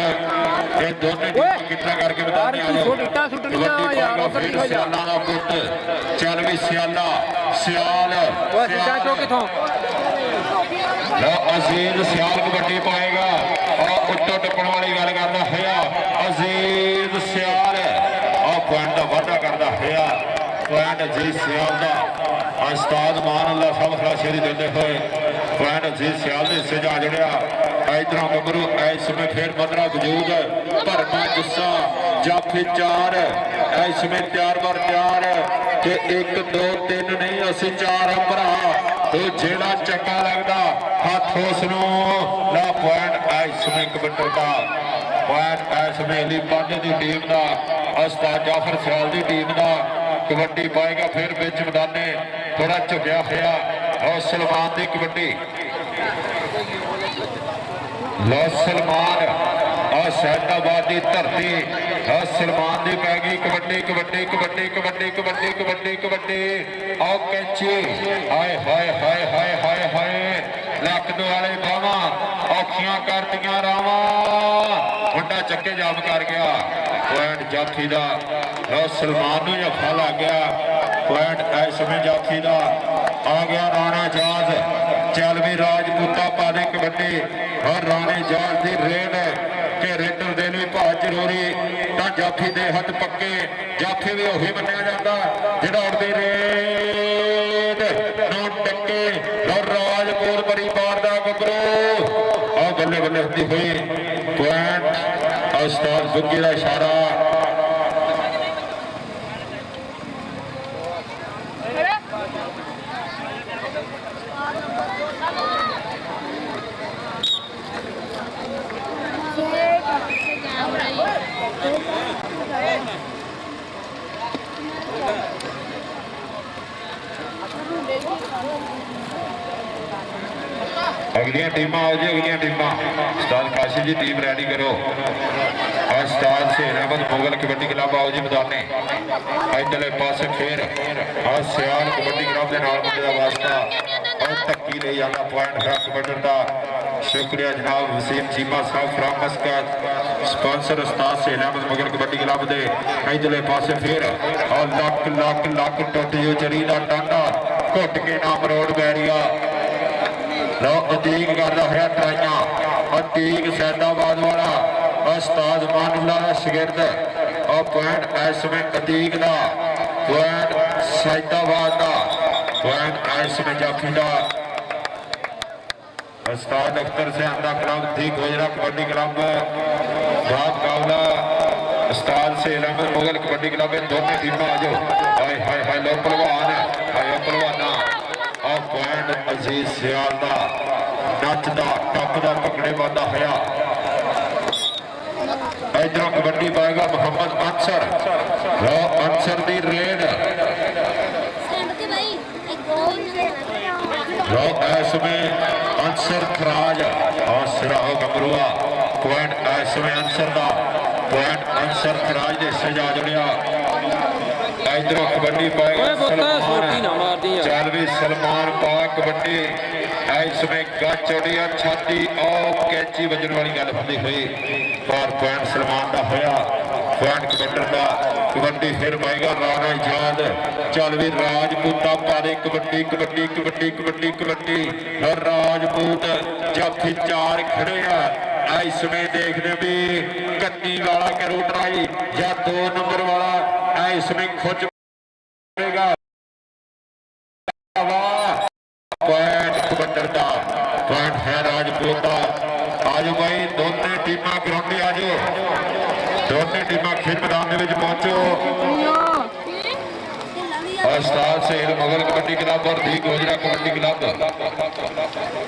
ਇਹ ਦੋਨੇ ਟੀਮਾਂ ਕਿੱਥਾ ਕਰਕੇ ਮੈਦਾਨ ਆ ਜਾਓ ਕਬੱਡੀ ਪਾਏਗਾ ਫਿਰ ਸਿਆਲਾਂ ਦਾ ਪੁੱਤ ਚੱਲ ਵੀ ਸਿਆਲ ਕਿਥੋਂ ਅਜ਼ੀਜ਼ ਸਿਆਲ ਕਬੱਡੀ ਪਾਏਗਾ ਉੱਤੋਂ ਟੱਪਣ ਵਾਲੀ ਗੱਲ ਕਰਦਾ ਹੋਇਆ ਅਜ਼ੀਜ਼ ਸਿਆਲ ਪੁਆਇੰਟ ਦਾ ਵਾਧਾ ਕਰਦਾ ਹੋਇਆ ਪੁਆਇੰਟ ਅਜ਼ੀਜ਼ ਸਿਆਲ ਦਾ ਉਸਤਾਦ ਮਾਨ ਅੱਲਾ ਸਭ ਖਲਾਸ਼ੇਰੀ ਦਿੰਦੇ ਹੋਏ ਪੁਆਇੰਟ ਅਜ਼ੀਜ਼ ਸਿਆਲ ਦੇ ਹਿੱਸੇ ਜਾ ਜੜਿਆ ਇਧਰੋਂ ਗੱਭਰੂ ਇਸ ਸਮੇਂ ਫੇਰ 15 ਵਜੂਦ ਭਰਮਾ ਗੁੱਸਾ ਜਾਫੀ 4 ਇਸ ਸਮੇਂ ਤਿਆਰ ਕਿ 1 2 3 ਨਹੀਂ ਅਸੀਂ 4 ਭਰਾ ਉਹ ਜਿਹੜਾ ਚੰਗਾ ਲੱਗਦਾ ਹੱਥ ਉਸ ਨੂੰ ਲਾ ਪੁਆਇੰਟ ਇਸ ਸਮੇਂ ਕਬੱਡੀ ਦਾ ਪੁਆਇੰਟ ਇਸ ਸਮੇਂ ਅਲੀ ਪਾਂਡੇ ਦੀ ਟੀਮ ਦਾ ਉਸਤਾਦ ਜਾਫਰ ਸਿਆਲ ਦੀ ਟੀਮ ਦਾ ਕਬੱਡੀ ਪਾਏਗਾ ਫਿਰ ਵਿੱਚ ਮੈਦਾਨੇ ਥੋੜਾ ਝੁਕਿਆ ਹੋਇਆ ਸਲਮਾਨ ਦੀ ਕਬੱਡੀ ਲੋ ਸਲਮਾਨ ਸੈਦਾਬਾਦ ਦੀ ਧਰਤੀ ਸਲਮਾਨ ਦੀ ਪੈ ਗਈ ਕਬੱਡੀ ਕਬੱਡੀ ਕਬੱਡੀ ਕਬੱਡੀ ਕਬੱਡੀ ਕਬੱਡੀ ਕਬੱਡੀ ਕੈਂਚੀ ਹਾਏ ਹਾਏ ਹਾਏ ਹਾਏ ਹਾਏ ਹਾਏ ਲੱਕ ਦੁਆਲੇ ਬਾਵਾਂ ਔਖੀਆਂ ਕਰਦੀਆਂ ਰਾਵਾਂ ਵੱਡਾ ਚੱਕੇ ਜਾਮ ਕਰ ਗਿਆ ਪੁਆਇੰਟ ਜਾਫੀ ਦਾ ਸਲਮਾਨ ਨੂੰ ਜੱਫਾ ਲੱਗ ਗਿਆ ਪੁਆਇੰਟ ਇਸ ਸਮੇਂ ਜਾਫੀ ਦਾ ਆ ਗਿਆ ਰਾਣਾ ਜਾਜ ਚੱਲ ਵੀ ਰਾਜਪੂਤਾ ਪਾ ਦੇ ਕਬੱਡੀ ਰਾਣੇ ਜਾਜ ਦੀ ਰੇਡ ਕਿ ਰੇਡਰ ਦੇ ਲਈ ਭਾਅ ਜ਼ਰੂਰੀ ਤਾਂ ਜਾਫੀ ਦੇ ਹੱਥ ਪੱਕੇ ਜਾਫੀ ਵੀ ਉਹੀ ਮੰਨਿਆ ਜਾਂਦਾ ਜਿਹੜਾ ਉੜਦੀ ਰੇਡ ਨੋਟ ਟੱਕੇ ਰਾਜਪੁਰ ਪਰਿਵਾਰ ਦਾ ਗੱਭਰੂ ਬੱਲੇ ਬੱਲੇ ਹੁੰਦੀ ਹੋਈ ਪੁਆਇੰਟ ਉਸਤਾਦ ਬੁੱਗੀ ਦਾ ਇਸ਼ਾਰਾ अगलियां टीम आओ जी अगलियां टीम उस्ताद काशिफ जी टीम रेडी करो उस्ताद शेर अहमद मुगल कबड्डी क्लब आओ जी मैदाने इधरले पासे फिर सियाल कबड्डी क्लब के नाल मुंडे दा वास्ता और टक्की ले जाना पॉइंट है कबड्डी दा शुक्रिया जनाब वसीम चीमा साहब फ्रॉम मस्कत स्पॉन्सर उस्ताद शेर अहमद मुगल कबड्डी क्लब दे इधरले पासे फिर और लक लक लक टुट जो चरी दा टांडा घुट के नाम रोड बैरिया लो अतीक करता है ट्राइया अतीक सैदाबाद वाला उस्ताद मानुल्ला का शागिर्द और पॉइंट इस में अतीक का पॉइंट सैदाबाद का पॉइंट इस में जाफी का उस्ताद अख्तर से आंदा क्लब थी गोजरा कबड्डी क्लब मुकाबला उस्ताद से अहमद मुगल कबड्डी क्लब दोनों टीमें आ जाओ हाय हाय हाय लो पहलवान हाय पहलवाना और पॉइंट अजीज सियाल का नचदा टपदा पकड़े वादा होया इधरों कबड्डी पाएगा मोहम्मद अंसर अंसर दी रेड इसमें अंसर खराज और सिराहो गमरुआ पॉइंट इसमें अंसर का ਪੁਆਇੰਟ ਅਨਸਰ ਫਰਾਜ ਦੇ ਹਿੱਸੇ ਜਾ ਜੁੜਿਆ ਇਧਰੋਂ ਕਬੱਡੀ ਪਾਏਗਾ ਓਏ ਪੁੱਤ ਛੋਟੀ ਨਾ ਮਾਰਦੀ ਯਾਰ। ਚੱਲ ਵੀ ਸਲਮਾਨ ਪਾ ਕਬੱਡੀ ਇਸ ਸਮੇਂ ਗੱਜ ਚੋੜੀ ਆ ਛਾਤੀ ਉਹ ਕੈਂਚੀ ਵੱਜਣ ਵਾਲੀ ਗੱਲ ਹੁੰਦੀ ਹੋਈ ਪਰ ਪੁਆਇੰਟ ਸਲਮਾਨ ਦਾ ਹੋਇਆ ਪੁਆਇੰਟ ਕਬੱਡਰ ਦਾ ਕਬੱਡੀ ਫਿਰ ਪਾਏਗਾ ਰਾਣਾ ਇਜਾਦ ਚੱਲ ਵੀ ਰਾਜਪੂਤਾ ਪਾਰੇ ਕਬੱਡੀ ਕਬੱਡੀ ਕਬੱਡੀ ਕਬੱਡੀ ਕਬੱਡੀ ਔਰ ਰਾਜਪੂਤ ਜਾਫੀ ਚਾਰ ਖੜੇ ਆ ਇਸ ਸਮੇਂ ਦੇਖਦੇ ਵੀ ਕੱਤੀ ਵਾਲਾ ਕਰੂ ਟਰਾਈ ਜਾਂ 2 ਨੰਬਰ ਵਾਲਾ ਇਸ ਸਮੇਂ ਖੁੱਚ ਪਏਗਾ ਪੁਆਇੰਟ ਕਬੱਡਰ ਦਾ ਪੁਆਇੰਟ ਹੈ ਰਾਜਪੂਤ ਦਾ ਆਜੋ ਭਾਈ ਦੋਨੇ ਟੀਮਾਂ ਗਰਾਉਂਡੇ ਆਜੋ ਦੋਨੇ ਟੀਮਾਂ ਖੇਡ ਮੈਦਾਨ ਦੇ ਵਿੱਚ ਪਹੁੰਚੋ ਉਸਤਾਦ ਸੇਲ ਮੁਗਲ ਕਬੱਡੀ ਕਲੱਬ ਔਰ ਦੀ ਗੋਜਰਾ ਕਬੱਡੀ ਕਲੱਬ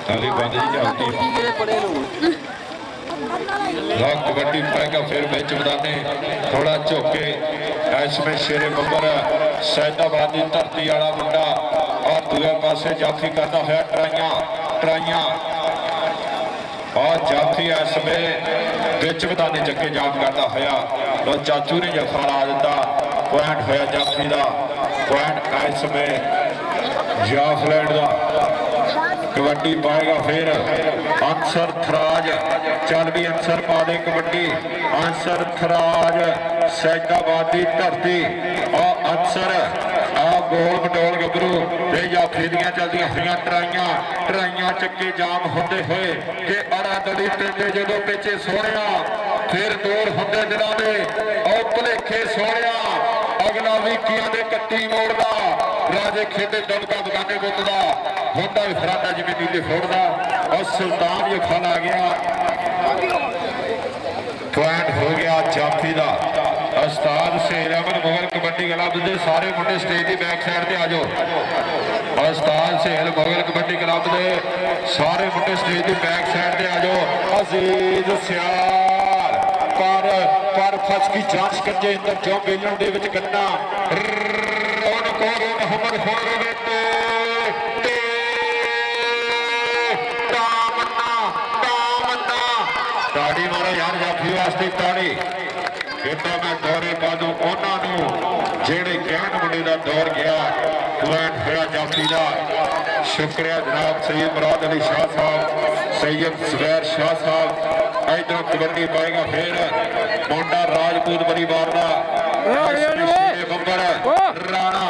ਅਲੀ ਬੰਦ ਜੀ ਜਾਂਦੀ ਕਿਹੜੇ ਪੜੇ ਨੂੰ ਲੋ ਕਬੱਡੀ ਪਾਏਗਾ ਫਿਰ ਵਿੱਚ ਮੈਦਾਨੇ ਥੋੜਾ ਝੋਕੇ ਇਸ ਵਿੱਚ ਸ਼ੇਰੇ ਬੱਬਰ ਸੈਦਾਬਾਦ ਦੀ ਧਰਤੀ ਵਾਲਾ ਮੁੰਡਾ ਔਰ ਦੂਜੇ ਪਾਸੇ ਜਾਫੀ ਕਰਦਾ ਹੋਇਆ ਟਰਾਈਆਂ ਔਰ ਜਾਫੀ ਇਸ ਵੇਲੇ ਵਿੱਚ ਮੈਦਾਨੇ ਚੱਕੇ ਜਾਮ ਕਰਦਾ ਹੋਇਆ ਲੋ ਚਾਚੂ ਨੇ ਜਫਾ ਲਾ ਦਿੱਤਾ ਪੁਆਇੰਟ ਹੋਇਆ ਜਾਫੀ ਦਾ ਪੁਆਇੰਟ ਇਸ ਵੇਲੇ ਜਾਫਲੈਂਡ ਦਾ ਕਬੱਡੀ ਪਾਏਗਾ ਫਿਰ ਅਨਸਰ ਥਰਾਜ ਚੱਲ ਵੀ ਅਨਸਰ ਪਾ ਦੇ ਕਬੱਡੀ ਅਨਸਰ ਥਰਾਜ ਸੈਦਾਬਾਦ ਦੀ ਧਰਤੀ ਆ ਅਨਸਰ ਆ ਗੋਲ ਮਟੋਲ ਗੱਭਰੂ ਤੇ ਜਾਫੀ ਦੀਆਂ ਚੱਲਦੀਆਂ ਹੋਈਆਂ ਟਰਾਈਆਂ ਚੱਕੇ ਜਾਮ ਹੁੰਦੇ ਹੋਏ ਕਿ ਅੜਾ ਦੜੀ ਪੈਂਦੇ ਜਦੋਂ ਪਿੱਛੇ ਸੋਹਣਿਆ ਫਿਰ ਦੂਰ ਹੁੰਦੇ ਦਿਲਾਂ ਦੇ ਉਹ ਭੁਲੇਖੇ ਸੋਹਣਿਆ ਅਗਲਾ ਵੀ ਕੀਆਂ ਦੇ ਕੱਟੀ ਮੋੜਦਾ ਰਾਜੇ ਖੇਡੇ ਦਮਕਾ ਦੁਕਾਨੇ ਗੁੱਤਦਾ ਹੁੰਦਾ ਵੀ ਫਰਾਟਾ ਜਿਵੇਂ ਨੀਲੇ ਫੋੜਦਾ ਔਰ ਸੁਲਤਾਨ ਇਹ ਫਲ ਆ ਗਿਆ ਪੁਆਇੰਟ ਹੋ ਗਿਆ ਜਾਫੀ ਦਾ ਉਸਤਾਦ ਸ਼ੇਰ ਅਮਨ ਮੁਗਲ ਕਬੱਡੀ ਕਲੱਬ ਦੇ ਸਾਰੇ ਮੁੰਡੇ ਸਟੇਜ ਦੀ ਬੈਕ ਸਾਈਡ ਤੇ ਆ ਜਾਓ ਉਸਤਾਦ ਸ਼ੇਰ ਮੁਗਲ ਕਬੱਡੀ ਕਲੱਬ ਦੇ ਸਾਰੇ ਮੁੰਡੇ ਸਟੇਜ ਦੀ ਬੈਕ ਸਾਈਡ ਤੇ ਆ ਜਾਓ ਅਜ਼ੀਜ਼ ਸਿਆਰ ਪਰ ਫਸ ਕੀ ਜਾਂਚ ਕੱਜੇ ਅੰਦਰ ਜੋ ਬੇਲਣ ਦੇ ਵਿੱਚ ਕੰਨਾ ਰੌਣ ਕੋਰ ਮੁਹੰਮਦ ਫੋਰ ਬੇਟੇ ਤਾੜੀ ਮਾਰੋ ਯਾਰ ਜਾਫੀ ਵਾਸਤੇ ਤਾੜੀ ਕਿਤਾ ਮੈਂ ਦੌਰੇ ਬਾਦੋਂ ਉਹਨਾਂ ਨੂੰ ਜਿਹੜੇ ਕਹਿਣ ਮੁੰਡੇ ਦਾ ਦੌਰ ਗਿਆ ਪੁਆਇੰਟ ਹੋਇਆ ਜਾਫੀ ਦਾ ਸ਼ੁਕਰੀਆ ਜਨਾਬ ਸੈਯਦ ਮੁਰਾਦ ਅਲੀ ਸ਼ਾਹ ਸਾਹਿਬ ਸੈਯਦ ਜ਼ੁਬੈਰ ਸ਼ਾਹ ਸਾਹਿਬ ਇਧਰੋਂ ਕਬੱਡੀ ਪਾਏਗਾ ਫਿਰ ਮੁੰਡਾ ਰਾਜਪੂਤ ਪਰਿਵਾਰ ਦਾ ਬੱਬਰ ਰਾਣਾ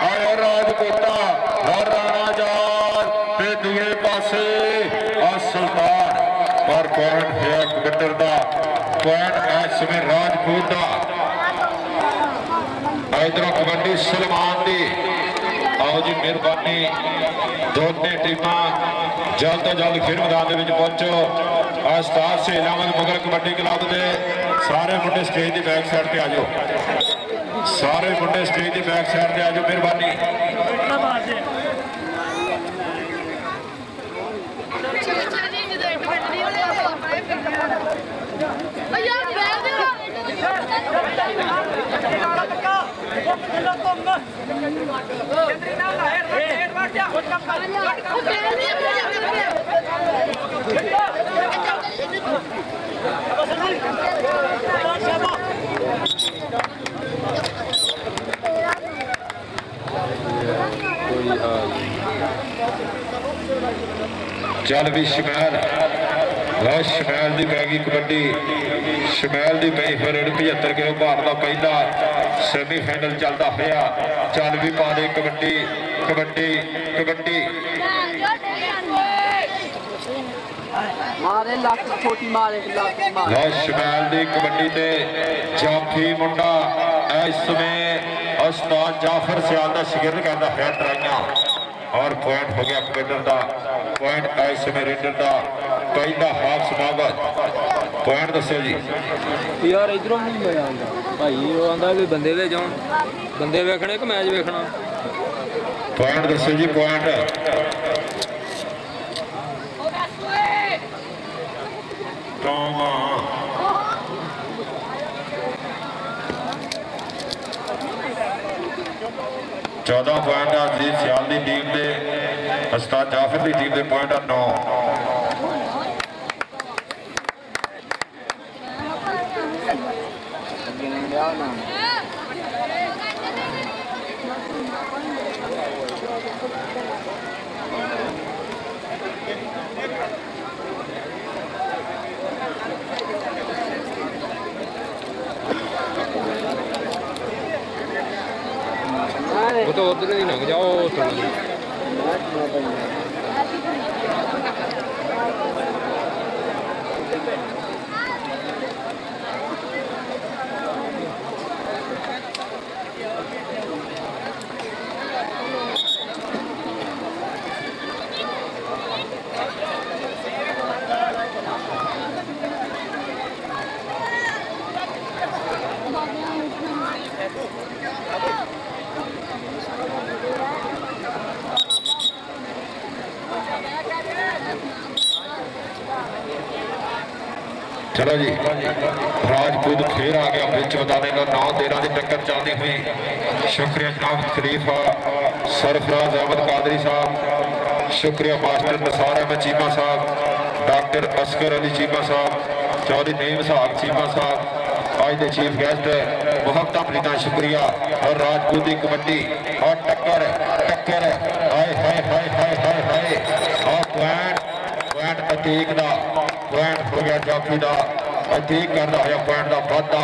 ਆਏ ਰਾਜਪੂਤਾ ਰਾਣਾ ਜਾਨ ਤੇ ਦੂਏ ਪਾਸੇ ਆ ਸੁਲਤਾਨ ਪਰ ਪੁਆਇੰਟ ਹੈ ਕਬੱਡਰ ਦਾ ਪੁਆਇੰਟ ਇਸ ਸਮੇਂ ਰਾਜਪੂਤ ਦਾ ਇਧਰੋਂ ਕਬੱਡੀ ਸਲਮਾਨ ਦੀ ਆਓ ਜੀ ਮਿਹਰਬਾਨੀ ਦੋਨੇ ਟੀਮਾਂ ਜਲਦ ਤੋਂ ਜਲਦ ਖੇਡ ਮੈਦਾਨ ਦੇ ਵਿੱਚ ਪਹੁੰਚੋ ਉਸਤਾਦ ਸ਼ੇਰ ਅਹਿਮਦ ਮੁਗਲ ਕਬੱਡੀ ਕਲੱਬ ਦੇ ਸਾਰੇ ਮੁੰਡੇ ਸਟੇਜ ਦੀ ਬੈਕ ਸਾਈਡ ਤੇ ਆ ਜਾਓ ਸਾਰੇ ਮੁੰਡੇ ਸਟੇਜ ਦੀ ਬੈਕ ਸਾਈਡ ਤੇ ਆ ਜਾਓ ਮਿਹਰਬਾਨੀ ਚੱਲ ਵੀ ਸ਼ਮੈਲ ਲਓ ਸ਼ਮੈਲ ਦੀ ਪੈ ਗਈ ਕਬੱਡੀ ਸ਼ਮੈਲ ਦੀ ਪਈ ਫਿਰ 75 ਕਿਲੋ ਭਾਰ ਦਾ ਪਹਿਲਾ ਸੈਮੀਫਾਈਨਲ ਚੱਲਦਾ ਹੋਇਆ ਚੱਲ ਵੀ ਪਾ ਦੇ ਕਬੱਡੀ ਮਾਰੇ ਲੱਖ ਛੋਟੀ ਮਾਰੇ ਲੱਖ ਮਾਰ ਲਓ ਸ਼ਮੈਲ ਦੀ ਕਬੱਡੀ ਤੇ ਜਾਫੀ ਮੁੰਡਾ ਇਸ ਸਮੇਂ ਉਸਤਾਦ ਜਾਫਰ ਸਿਆਲ ਦਾ ਸ਼ਾਗਿਰਦ ਕਰਦਾ ਹੈ ਟਰਾਈਆਂ ਔਰ ਪੁਆਇੰਟ ਹੋ ਗਿਆ ਕਬੱਡਰ ਦਾ ਪੁਆਇੰਟ ਇਸ ਸਮੇਂ ਰੇਡਰ ਦਾ ਪਹਿਲਾ ਹਾਫ ਸਮਾਪਤ ਪੁਆਇੰਟ ਦੱਸੋ ਜੀ ਯਾਰ ਇਧਰੋਂ ਨਹੀਂ ਮਜ਼ਾ ਆਉਂਦਾ ਭਾਈ ਉਹ ਆਂਦਾ ਵੀ ਬੰਦੇ ਵੇ ਜਾਣ ਬੰਦੇ ਵੇਖਣੇ ਕਿ ਮੈਚ ਵੇਖਣਾ ਪੁਆਇੰਟ ਦੱਸੋ ਜੀ ਪੁਆਇੰਟ 14 ਪੁਆਇੰਟ ਆ ਜੀ ਸਿਆਲ ਦੀ ਟੀਮ ਦੇ ਉਸਤਾਦ ਜਾਫਰ ਦੀ ਟੀਮ ਦੇ ਪੁਆਇੰਟ ਆ 9 ਉਹ ਤਾਂ ਉਧਰ ਹੀ ਲੰਘ ਜਾਓ ਥੋੜਾ। चलो जी, राजपूत फिर आ गया बिच बताने का 9-13 की टक्कर चलती हुई। शुक्रिया जनाब खलीफा सरफराज अहमद कादरी साहब, शुक्रिया मास्टर नसार अहमद चीमा साहब, डॉक्टर असगर अली चीमा साहब, चौधरी नईम साहब चीमा साहब, आज के चीफ गेस्ट मुहब्बत अमरीदा शुक्रिया। और राजपूत की कबड्डी और टक्कर टक्कर हाय हाय हाय हाय हाय हाय और पॉइंट अतीक का पॉइंट हो गया जाफी का। अतीक करता हुआ पॉइंट का वाधा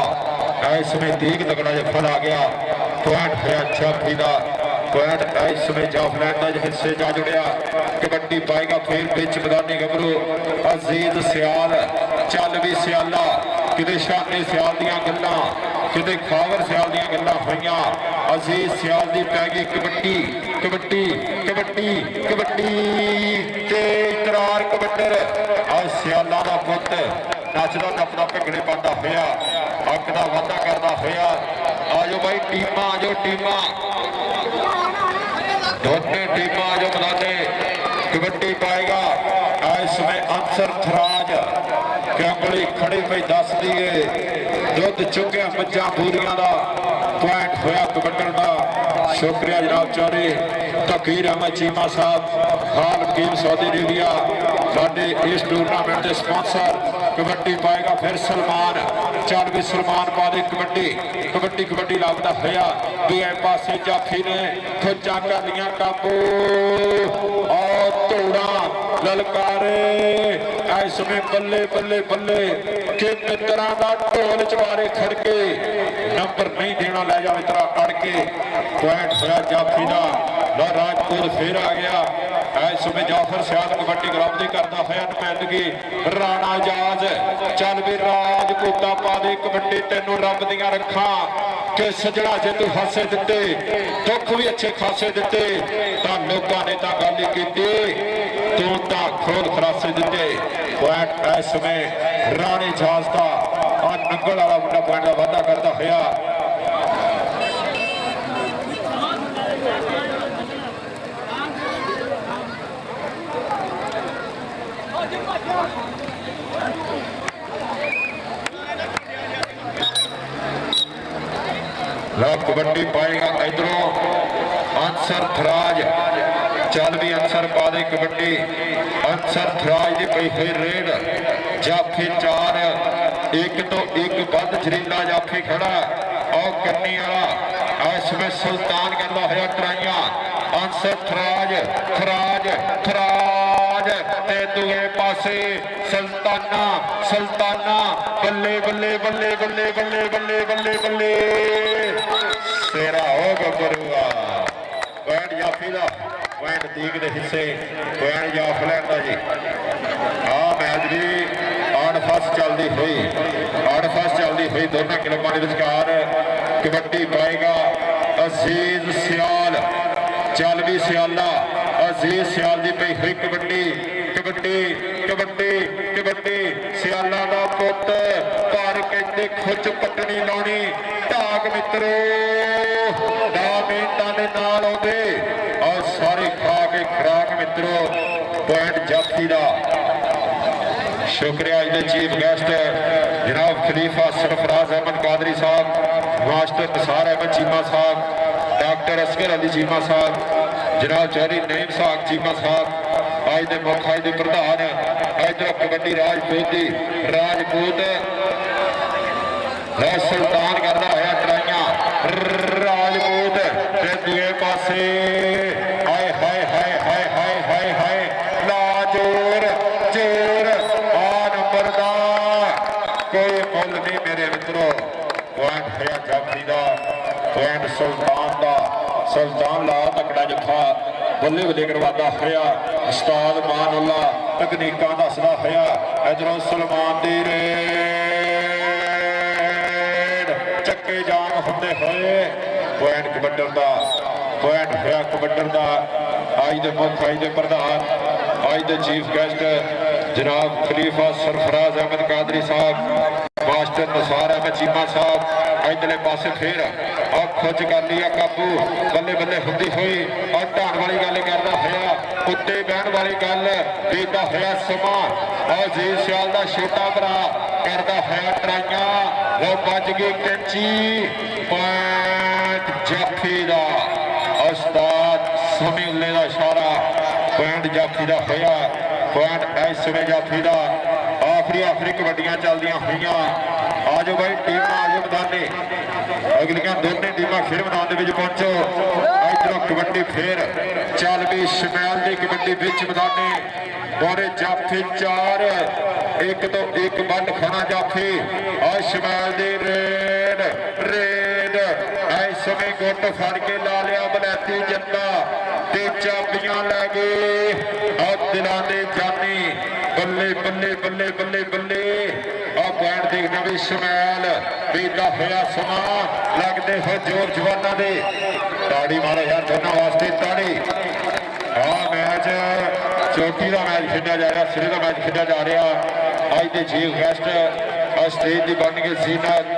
इसमें अतीक तगड़ा जो फल आ गया। पॉइंट होया जाफी का पॉइंट इसमें जाफलैंड का हिस्से जा जुड़िया। कबड्डी पाएगा फिर बिच मैदानी गबरू अजीज सियाल चल भी सियाला किते शाने सियाल दियां गल्लां किते खावर सियाल दियां गल्लां होईयां। अजीज सियाल दी पै गई कबड्डी कबड्डी कबड्डी कबड्डी ते इकरार कबड्डर और सियाला दा पुत नचदा टपदा भंगड़े पांदा होया हक दा वादा करदा होया। आजो भाई टीमां आजो टीमां दोनों टीमां जो मैदाने कबड्डी पाएगा। इसमें अंसर थराज कैंबली खड़ी पई दस दिए दुध चुंगिया मज्जा बूरियां का पॉइंट होया कबड्डर का। शुक्रिया जनाब चौधरी तकीर अहमद चीमा साहब हाल टीम सऊदी अरेबिया साडे इस टूरनामेंट के स्पॉन्सर। कबड्डी पाएगा फिर सलमान चल भी सलमान पा दे कबड्डी कबड्डी कबड्डी लगता होया दूए पासे जाफी ने खुजा कर लिया काबू और धौड़ा ललकारे इसमें बल्ले बल्ले बल्ले किन तरह का ढोल चवारे खड़के नंबर नहीं देना लै जाओ इतना अड़के पॉइंट होया जाफी का। राजपूत फिर आ गया इसमें जाफर सियाद कबड्डी ग्राउंड की करता होया नुमाइंदगी राणा जाज चल भी राजपूता पा दे कबड्डी तेनों रब दियां रखा कि सजना जे तू हासे दिते दुख भी अच्छे खासे दिते तां लोकां ने तां गल ही कीती तू तां खोल खरासे दिते। पॉइंट इसमें राणे जाज का और नंगल वाला मुंडा पॉइंट का वाधा करता होया। कबड्डी पाएगा इधरों अंसर थराज चल भी अंसर पा दे कबड्डी अंसर थराज की पई हुई रेड जाफी 4 एक तो एक बद जरीला जाफी खड़ा और कन्नी वाला इसमें सुल्तान करता हुआ ट्राइया अंसर थराज थराज थराज ते दूए पासे सुल्ताना सुल्ताना बल्ले बल्ले बल्ले बल्ले बल्ले बल्ले बल्ले बल्ले तेरा हो गबरुआ पॉइंट जाफी का पॉइंट दीग के हिस्से पॉइंट जाफलैंड का जी। हाँ मैच भी आड़-फस चलती हुई दोनों क्लबों के विचकार कबड्डी पाएगा अजीज सियाल चल भी सियाला अजीज सियाल की पई हुई कबड्डी कबड्डी कबड्डी कबड्डी सियाला का पुत पर कहते खुच पटनी लाउनी ढाक मित्रो 9 मिनटां दे नाल आउंदे और सारे खा के खुराक मित्रो पॉइंट जाफी का। शुक्रिया आज के चीफ गेस्ट जनाब खलीफा सरफराज अहमद कादरी साहब मास्टर नसार अहमद चीमा साहब डॉक्टर असगर अली चीमा साहब जनाब चौधरी नईम साहब चीमा साहब आज के मुख आज के प्रधान इधर कबड्डी राजपूत सुल्तान करता होया ट्राइया राजपूत दूए पासे हाय हाय हाय हाय हाय हाय हाय ला जोर जोर आ नंबर का कोई मुल नहीं मेरे मित्रों पॉइंट होया जाफी का पॉइंट सुल्तान का ਸੁਲਤਾਨ ਲਾ ਤਕੜਾ ਜੱਫਾ ਬੱਲੇ ਬੱਲੇ ਕਰਵਾਦਾ ਹੋਇਆ ਉਸਤਾਦ ਮਾਨੁੱਲਾ ਤਕਨੀਕਾਂ ਦੱਸਦਾ ਹੋਇਆ ਇਧਰੋਂ ਸਲਮਾਨ ਦੀ ਰੇਡ ਚੱਕੇ ਜਾਮ ਹੁੰਦੇ ਹੋਏ ਪੁਆਇੰਟ ਕਬੱਡਰ ਦਾ ਪੁਆਇੰਟ ਹੋਇਆ ਕਬੱਡਰ ਦਾ ਅੱਜ ਦੇ ਮੁੱਖ ਅੱਜ ਦੇ ਪ੍ਰਧਾਨ ਅੱਜ ਦੇ ਚੀਫ ਗੈਸਟ जनाब खलीफा सरफराज अहमद कादरी साहब मास्टर नसार अहमद चीमा साहब इधरले पासे फिर खुच कर लिया काबू बल्ले बल्ले होंदी हुई और ढाण वाली गल करदा होया उत्ते बहन वाली गल बीता होया समा और जी सियाल दा छोटा भरा करदा होया ट्राइयां वो बज गई कैंची पॉइंट जाफी दा उस्ताद समीउल्ले दा इशारा पॉइंट जाफी दा होया पॉइंट इस समय जाफी का आखिरी कबड्डियां चलदियां हुई आ जाओ भाई टीम आ जाओ मैदाने अगलियां दोनों टीमां फिर मैदान पहुंचो इधरों कबड्डी फिर चल भी शमैल की कबड्डी बिच मैदाने बोरे जाफी 4 एक तो एक बंद खाना जाफी और शमैल की रेड रेड इस समय गुट फड़ के ला लिया बलैती जंदा ते चाबियां लै गए और दिलाने जानी बल्ले बल्ले बल्ले बल्ले बल्ले और पॉइंट देखना भी शमैल बीता होया समा लगते हो जोर जवाना दे ताड़ी मारो यार दोनों वास्ते ताड़ी हाँ मैच चोटी का मैच खेड़ा जा रहा सिरे का मैच खेड़ा जा रहा अज के चीफ गेस्ट स्टेज की बन गए सीनत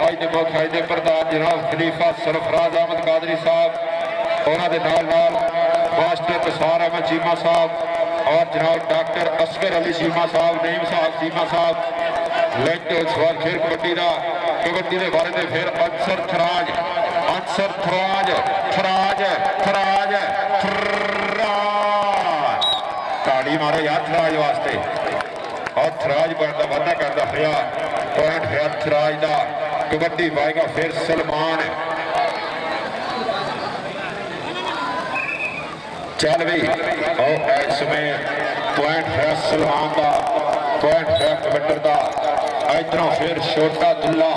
अज के मुख अज के प्रधान जनाब खलीफा सरफराज अहमद कादरी साहब उन्होंने नाल मास्टर नसार अहमद चीमा साहब और जनाब डॉक्टर असगर अली चीमा साहब नईम साहब चीमा साहब लेट सवाल फिर कबड्डी का कबड्डी के बारे में फिर अंसर थराज थराज थराज थराज थराज ताड़ी मारो यार थराज वास्ते और थराज बनता वादा करता होया पॉइंट है थराज का कबड्डी पाएगा फिर सलमान चल भी इसमें पॉइंट है सलमान का पॉइंट है कबड्डर का इधरों फिर छोटा दुल्ला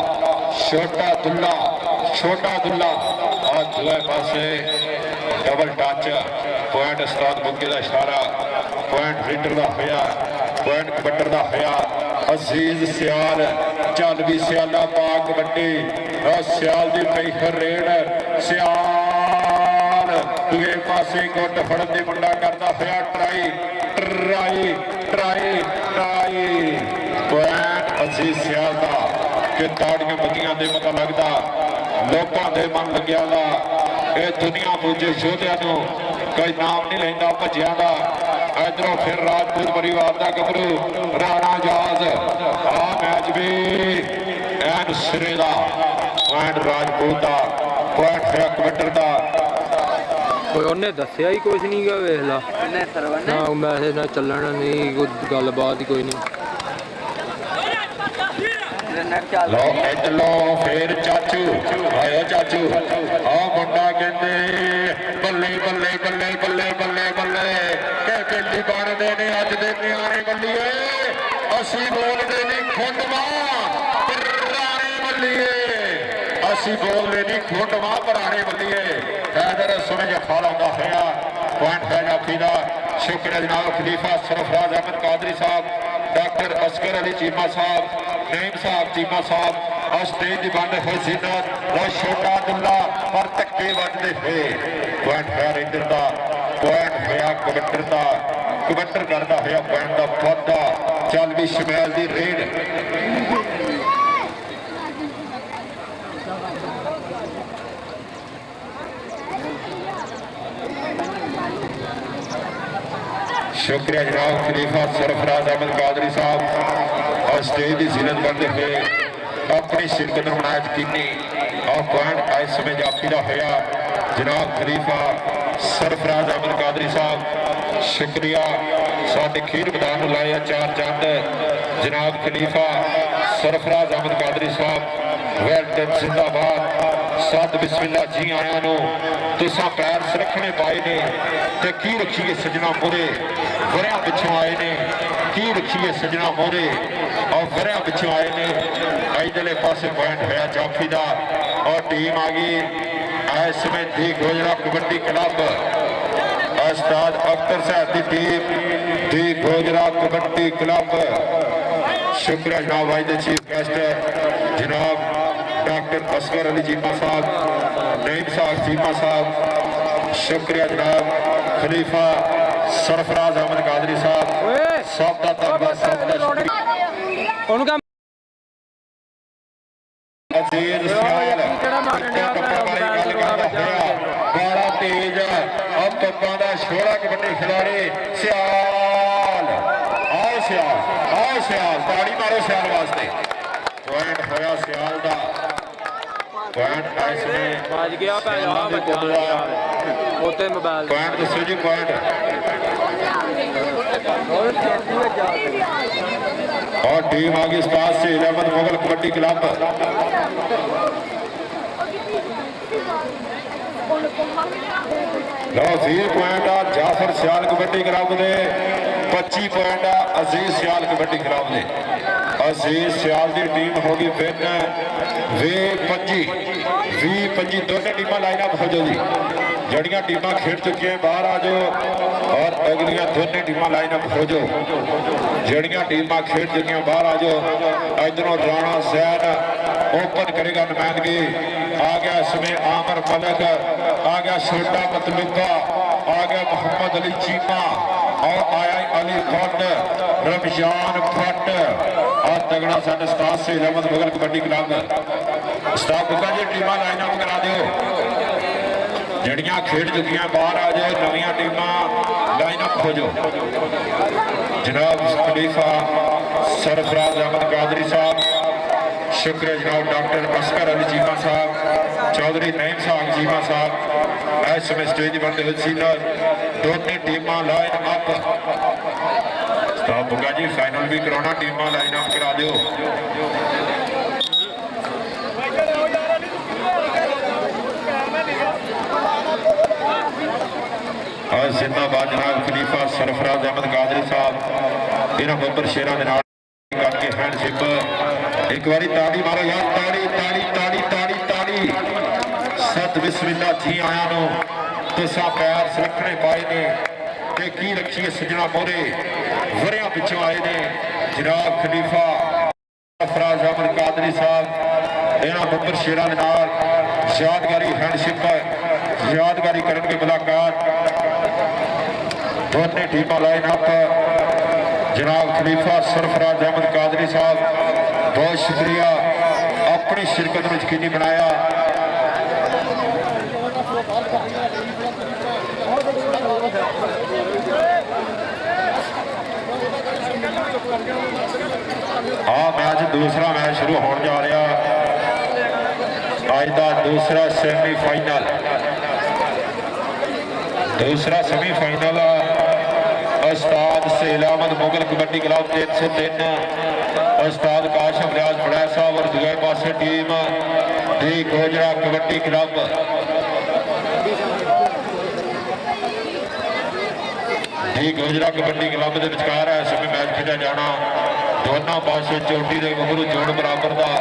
और दूसरे पासे डबल टच पॉइंट उस्ताद बुग्गे का इशारा पॉइंट रीडर का होया पॉइंट कबड्डर का होया अजीज सियाल चल भी सियाला पा कबड्डी और सियाल की पई रेड सियाल दूसरे पासे गुट फड़न की मुंडा करता होया try try try try point Aziz Sial का कि ताड़ियां बजियां दे पता लगता लोगों के मन लग्या दा ये दुनिया पूजे योद्धा कोई नाम नहीं लेंदा भज्जियां दा इधरों फिर राजपूत परिवार का गबरू राणा जाज आ मैच भी एन सिरे का पॉइंट राजपूत का पॉइंट है कबड्डर का कोई उन्हें दसिया ही कुछ नहीं गा वेख ला ना मैसेज ना चलना नहीं कोई गलबात ही कोई नहीं लो इधलो फिर चाचू आयो चाचू आ मुंडा कहते बल्ले बल्ले बल्ले बल्ले बल्ले बल्ले के पिंडी बनते ने अज दे न्याणे बल्लीए असी बोलते नहीं खुंडवा पुराने बल्लीए असी बोलते नहीं खुंडवा पुराने बल्लीए इधर सुने जफा लाता होया पॉइंट है जाफी का शुक्र जनाब खलीफा सरफराज अहमद कादरी साहब डॉक्टर असगर अली चीमा साहब नईम साहब चीमा साहब और स्टेज की बंद हुई जीनत और छोटा दुल्ला पर धक्के बजते हुए पॉइंट है रेडर का पॉइंट होया कबड्डर का कबड्डर करता होया पॉइंट का वाधा चल भी शमैल की रेड शुक्रिया जनाब खलीफा सरफराज अहमद कादरी साहब और स्टेज की जीनत करते हुए अपनी शिरकत होना यकीनी और पॉइंट इस समय जाफी का होया जनाब खलीफा सरफराज अहमद कादरी साहब शुक्रिया साढ़े खीर मैदान लाया चार चंद जनाब खलीफा सरफराज अहमद कादरी साहब वेलकम जिंदाबाद सद बिस्मिल्ला जी आया तुसा पैर सुरखने पाए ने ते की रखिए सजना मोरे वरिया पिछों आए ने की रखिए सजना मोरे और वरिया पिछों आए ने इधरले पासे पॉइंट होया जाफी का और टीम आ गई इस समय दी गोजरा कबड्डी क्लब उस्ताद अख्तर साहब की टीम दी गोजरा कबड्डी क्लब शुक्रिया जनाब आज के चीफ गेस्ट जनाब डॉक्टर असगर अली चीमा साहब नईम साहब चीमा साहब शुक्रिया जनाब खलीफा सरफराज अहमद कादरी साहब सब का धन्यवाद सब का शुक्रिया ਉਹਨੂੰ ਕਹ अजीज सियाल बड़ा तेज अब पप्पा का छोड़ा कबड्डी खिलाड़ी सियाल आओ सियाल ताड़ी मारो सियाल वास्ते पॉइंट होया सियाल का पॉइंट इसमें ਵੱਜ ਗਿਆ ਭੈਣਾ ਬੱਚਾ ਉੱਤੇ ਮੋਬਾਈਲ पॉइंट दसो जी पॉइंट और टीम आ गई इस पास से 11 मुगल कबड्डी क्लब लो 20 पॉइंट आ जाफर सियाल कबड्डी क्लब दे 25 पॉइंट आ अजीज सियाल कबड्डी क्लब दे अजीज सियाल की टीम होगी फिर 20-25 दोनों टीम लाइन अप हो जाओ जी जड़ियां टीम खेड चुकी हैं बाहर आ जाओ और अगलियां दोनों टीम लाइन अप हो जाओ जड़ियां टीम खेड चुकी हैं बाहर आ जाओ इधरों राणा सैन ओपन करेगा नुमाइंदगी आ गया इसमें आमर मलक आ गया छोटा मतलूका आ गया मोहम्मद अली चीमा और आया अली खंड रमजान भट्ट और तगड़ा साडे उस्ताद से अहमद मुगल कबड्डी क्लब उस्ताद बुगा जी टीम लाइन अप करा दो जड़ियां खेड चुकियां बाहर आ जाए नवीं टीम लाइन अप हो जाओ जनाब खलीफा सरफराज अहमद कादरी साहब शुक्रिया जनाब डॉक्टर असगर अली चीमा साहब चौधरी नईम साहब चीमा साहब इस समय स्टेज पर सीनियर दोनों टीम लाइन अप बुगा जी फाइनल भी कराना टीम लाइन अप करा दो और जिंदाबाद जनाब खलीफा सरफराज अहमद कादरी साहब इन्होंने बब्बर शेरों के नाल करके हैंडशिप एक बारी ताड़ी मारो यार ताड़ी ताड़ी ताड़ी ताड़ी ताड़ी सत बिस्मिल्लाह जी आया नो तुसा पैर सुरखने पाए ने ते की रखिए सजना मोरे वरिया पिछों आए ने जनाब खलीफा सरफराज अहमद कादरी साहब इन्होंने बब्बर शेरों के नाल यादगारी हैंडशिप यादगारी करके मुलाकात दोनों टीम लाइन अप जनाब खलीफा सरफराज अहमद कादरी साहब बहुत शुक्रिया अपनी शिरकत में यकीनी बनाया मैच दूसरा मैच शुरू होने जा रहा अज का दूसरा सेमीफाइनल उस्ताद सहेल अहमद मुगल कबड्डी क्लब 303 उस्ताद काशम रियाज बड़ा साहब और दूसरे पास टीम दी गोजरा कबड्डी क्लब दी गोजरा कबड्डी क्लब के विचकार इस समय मैच खेड़ा जाना दोनों पासे चोटी के घुंघरू जोड़ बराबर का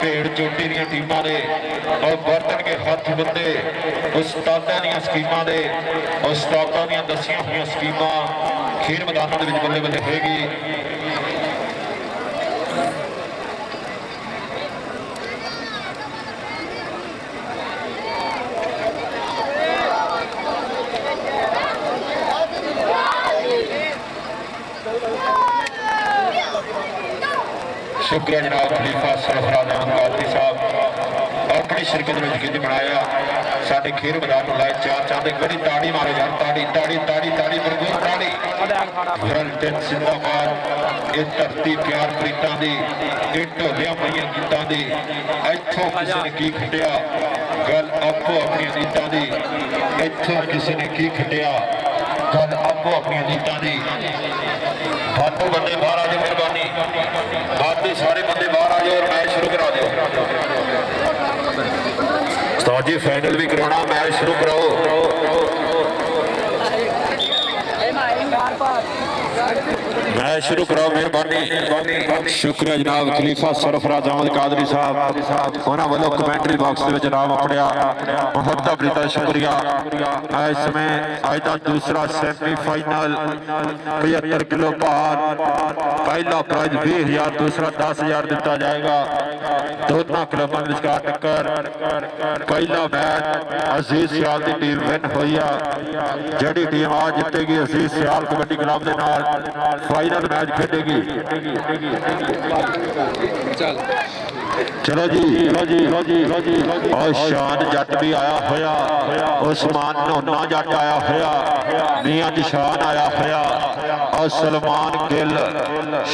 भेड़ चोटी दी टीमां ने और बरतन के हथ बंदे उस्तादां दी स्कीमां दे उस्तादां दी दसियां हुई स्कीमां खेल मैदानों के बल्ले बल्ले होएगी शुक्रिया जनाब खलीफा सरफराज अहमद कादरी साहब अपनी शिरकत में यकीनी बनाया साडे खेल मैदान में लाए चार चांद एक बारी ताड़ी मारो यार ताड़ी ताड़ी ताड़ी ताड़ी भरपूर ताड़ी भरलटन जिंदाबाद ये धरती प्यार प्रीतां दी ये ढोलियां पईयां गीतां दी इत्थों किसी ने की खटिया गल आपो अपनी नीतां दी इत्थों किसी ने की खटिया गल आपो अपनी नीतां दी बातों बंदे बाहर आ जाओ मेहरबानी बाकी सारे बंदे बाहर आ जाओ और मैच शुरू करा दो उस्ताद जी फाइनल भी कराना मैच शुरू कराओ मैच शुरू कराओ मेहरबानी शुक्रिया जनाब खलीफा सरफराज अहमद कादरी साहब उन्होंने वालों कमेंट्री बॉक्स के जनाब अपने बहुत बड़ा शुक्रिया। इस समय आज का दूसरा सेमीफाइनल 75 किलो भार पहला प्राइज 20,000 दूसरा 10,000 दिता जाएगा। दोनों क्लबों के विचकार टक्कर पहला मैच अजीज सियाल की टीम विन हुई है जिहड़ी टीम आज जितेगी अजीज सियाल कबड्डी क्लब के नाल फाइनल मैच खेलेगी। चलो जी और शान जट भी आया होया उस्मान नोना जट आया होया मियां जी शान आया होया और सलमान गिल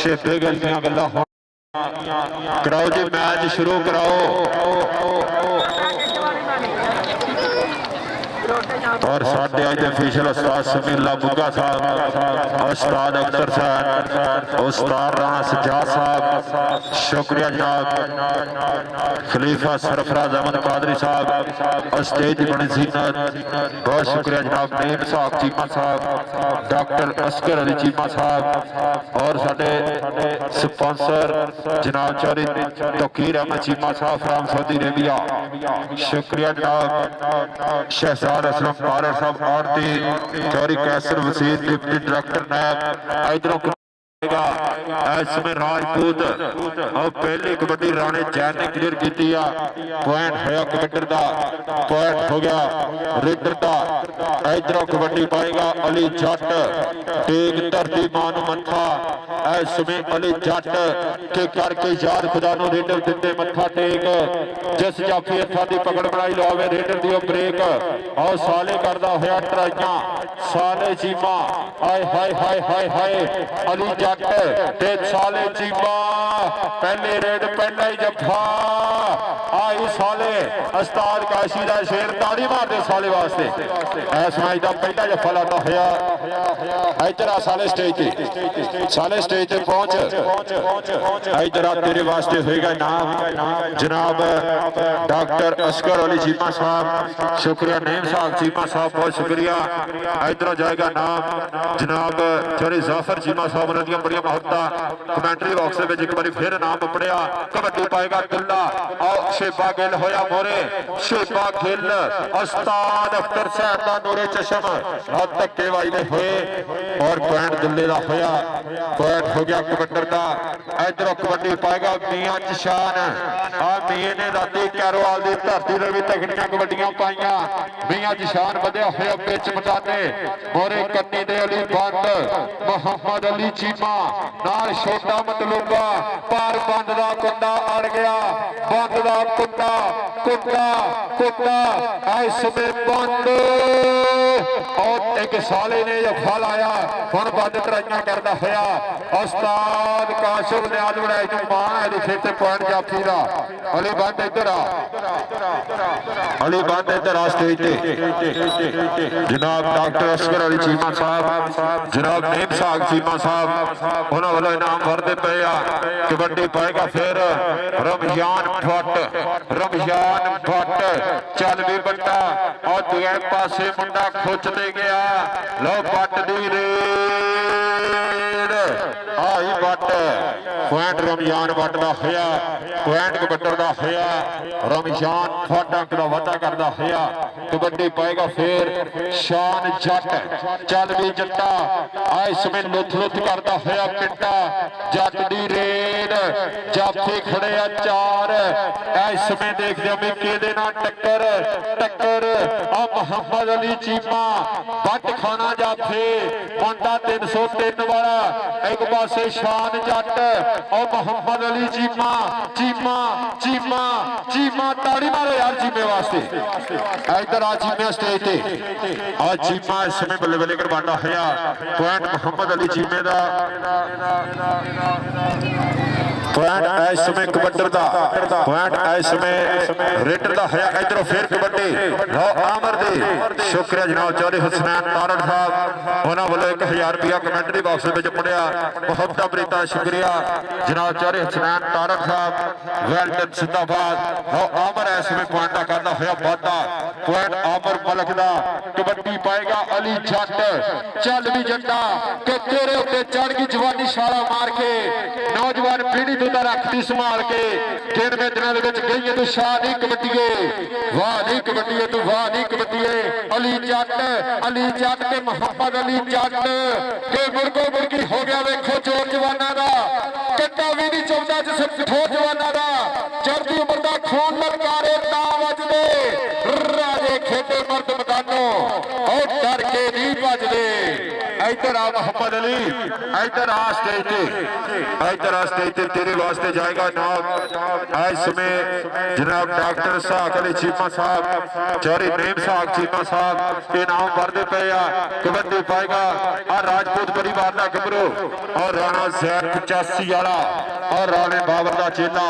शेबे गिल दियां गल्लां कराओ जी मैच शुरू कराओ। और साढ़े अज ऑफिशियल उस्ताद समीला बुग्गा साहब उस्ताद अख्तर साहब उस्ताद राणा सज्जाद साहब शुक्रिया जनाब खलीफा सरफराज अहमद कादरी साहब स्टेज बनी जीनत बहुत शुक्रिया जनाब नेम साहब चीमा साहब डॉक्टर असगर अली चीमा साहब और साडे स्पॉन्सर जनाब चौधरी तौकीर अहमद चीमा साहब फ्राम सऊदी अरेबिया शुक्रिया जनाब शहजाद असलम पारर साहब आरती चौधरी कैसर वसीर डिप्टी डायरेक्टर नायब इधरों इसमें राजपूत और पहली कबड्डी राणे जैन ने क्लियर की पॉइंट होया कबड्डर का पॉइंट हो गया रेडर का इधरों कबड्डी पाएगा अली जट टेक धरती मान मत्था इसमें अली जट के करके याद खुदा नु रेडर दिते मत्था टेक जिस जाफी हथा की पकड़ बनाई लावे रेडर दी ब्रेक और साले करदा होया ट्राइयां साले चीमा हाय हाय हाय हाय हाय अली जट ते साले चीमा पहले रेड पहला ही जफा आई साले उस्ताद काशी दा शेर ताड़ी मारदे साले वास्ते इस मैच दा पहला जफा लाता होया इधर आ साले स्टेज ते पहुंच इधर आ तेरे वास्ते होएगा नाम जनाब डॉक्टर असगर अली चीमा साहब शुक्रिया नेम साहब चीमा साहब बहुत शुक्रिया। इधर जाएगा नाम जनाब चौधरी जाफर चीमा साहब उन्होंने बड़ी मोहब्बत कमेंट्री बॉक्स में एक बार फिर नाम अपनिया कबड्डी पाएगा दुल्ला और शेबा गिल होया मोरे शेबा गिल उस्ताद अख्तर साहब का नूरे चशम और धक्के वाले हुए और पॉइंट दुल्ले का होया पॉइंट हो गया कबड्डर का। इधरों कबड्डी पाएगा मियां शान आ मियां ने राती कैरोवाल की धरती ने भी तगड़ियां कबड्डियां पाइया मियां शान बढ़िया होया बिच मटाने मोरे कन्नी दे अली बंद मोहम्मद अली चीमा नाल छोटा मतलूबा पार बंद दा कुंडा अड़ गया बंद दा कुंडा कुंडा कुंडा इसमें बंद और एक साले ने जफा लाया हुण बंद ट्राइयां करदा होया उस्ताद काशिफ नियाज बनाई तू मान है लिखे ते पॉइंट जाफी दा अली बंद इधर आ अली बंद इधर आ स्टेज ते जनाब डॉक्टर असगर अली चीमा साहब जनाब नेम साहब चीमा साहब उन्होंने वालों इनाम भरते पे कबड्डी पाएगा फिर रमजान भट्ट चल भी बट्टा और दूसरे पासे मुंडा खुच दे गया लो बट दी रेड आई बट पॉइंट रमजान भट्ट का होया पॉइंट कबड्डर का होया रमजान भट्ट अंक का वाधा करता होया कबड्डी पाएगा फिर शान जट चल भी जट्टा इसमें लुथ लुथ करता होया पिंडा जट दी रेड जाफे खड़े आ चार इसमें देखते हैं कि टक्कर टक्कर मोहम्मद अली चीमा बट खाना जाफे मुंडा 303 वाला एक पासे शान जट और मोहम्मद अली चीमा चीमा चीमा चीमा ताड़ी मारो यार चीमे वास्ते इधर आ चीमे स्टेज पे और चीमा इस समय बल्ले बल्ले कर बांटा होया पॉइंट मोहम्मद अली चीमे दा पॉइंट इस समय कबड्डर दा पॉइंट इस समय रेडर दा है इधरों फिर कबड्डी लो आमर दी शुक्रिया जनाब चौधरी हुसनैन तारड़ साहब उन्होंने वालों 1000 रुपया कमेंट्री बॉक्स में पढ़िया बहुत बरीता शुक्रिया जनाब चौधरी हुसनैन तारड़ साहब वेल्डन सिंधाबाद लो आमर इस समय पॉइंट करता होया वाधा पॉइंट आमर मलक दा कबड्डी पाएगा अली जट चल भी जट्टा के तेरे ਤੇ ਚੜ ਗਈ ਜਵਾਨੀ ਛਾਲਾ ਮਾਰ ਕੇ ਨੌਜਵਾਨ ਪੀੜ੍ਹੀ ਤੋਂ ਤਾਂ ਰੱਖਦੀ ਸੰਭਾਲ ਕੇ ਗਿਣਵੇਂ ਦਿਨਾਂ ਦੇ ਵਿੱਚ ਗਈ ਤੂੰ ਸ਼ਾਹ ਨਹੀਂ ਕਬੱਡੀਏ ਵਾਹ ਨਹੀਂ ਕਬੱਡੀਏ ਤੂੰ ਵਾਹ ਨਹੀਂ ਕਬੱਡੀਏ ਅਲੀ ਜੱਟ ਤੇ ਮੁਹੰਮਦ ਅਲੀ ਜੱਟ ਤੇ ਮੁਰਗੀ ਹੋ ਗਿਆ ਵੇਖੋ ਚੋਰ ਜਵਾਨਾਂ ਦਾ ਕੱਟਾ ਵੀ ਨਹੀਂ ਚੁੱਕਦਾ ਜਿਸ ਕਠੋਰ ਜਵਾਨਾਂ ਦਾ ਚੜ੍ਹਦੀ ਉਮਰ ਦਾ ਖੂਨ ਲਲਕਾਰੇ ਨਾ ਵੱਜਦੇ ਰਾਜੇ ਖੇਡੇ ਮਰਦ ਮੈਦਾਨੋਂ ਉਹ ਡਰ ਕੇ ਨਹੀਂ ਭੱਜਦੇ इधर आ मोहम्मद अली इधर आ स्टेज ते तेरे वास्ते जाएगा नाम आज समय जनाब डॉक्टर साहब अली चीमा साहब चौरी नेम साहब चीमा साहब इनाम भरते पे कबड्डी पाएगा आ राजपूत परिवार का गबरू और राणा जैर 85 वाला और राणे बाबर का चेला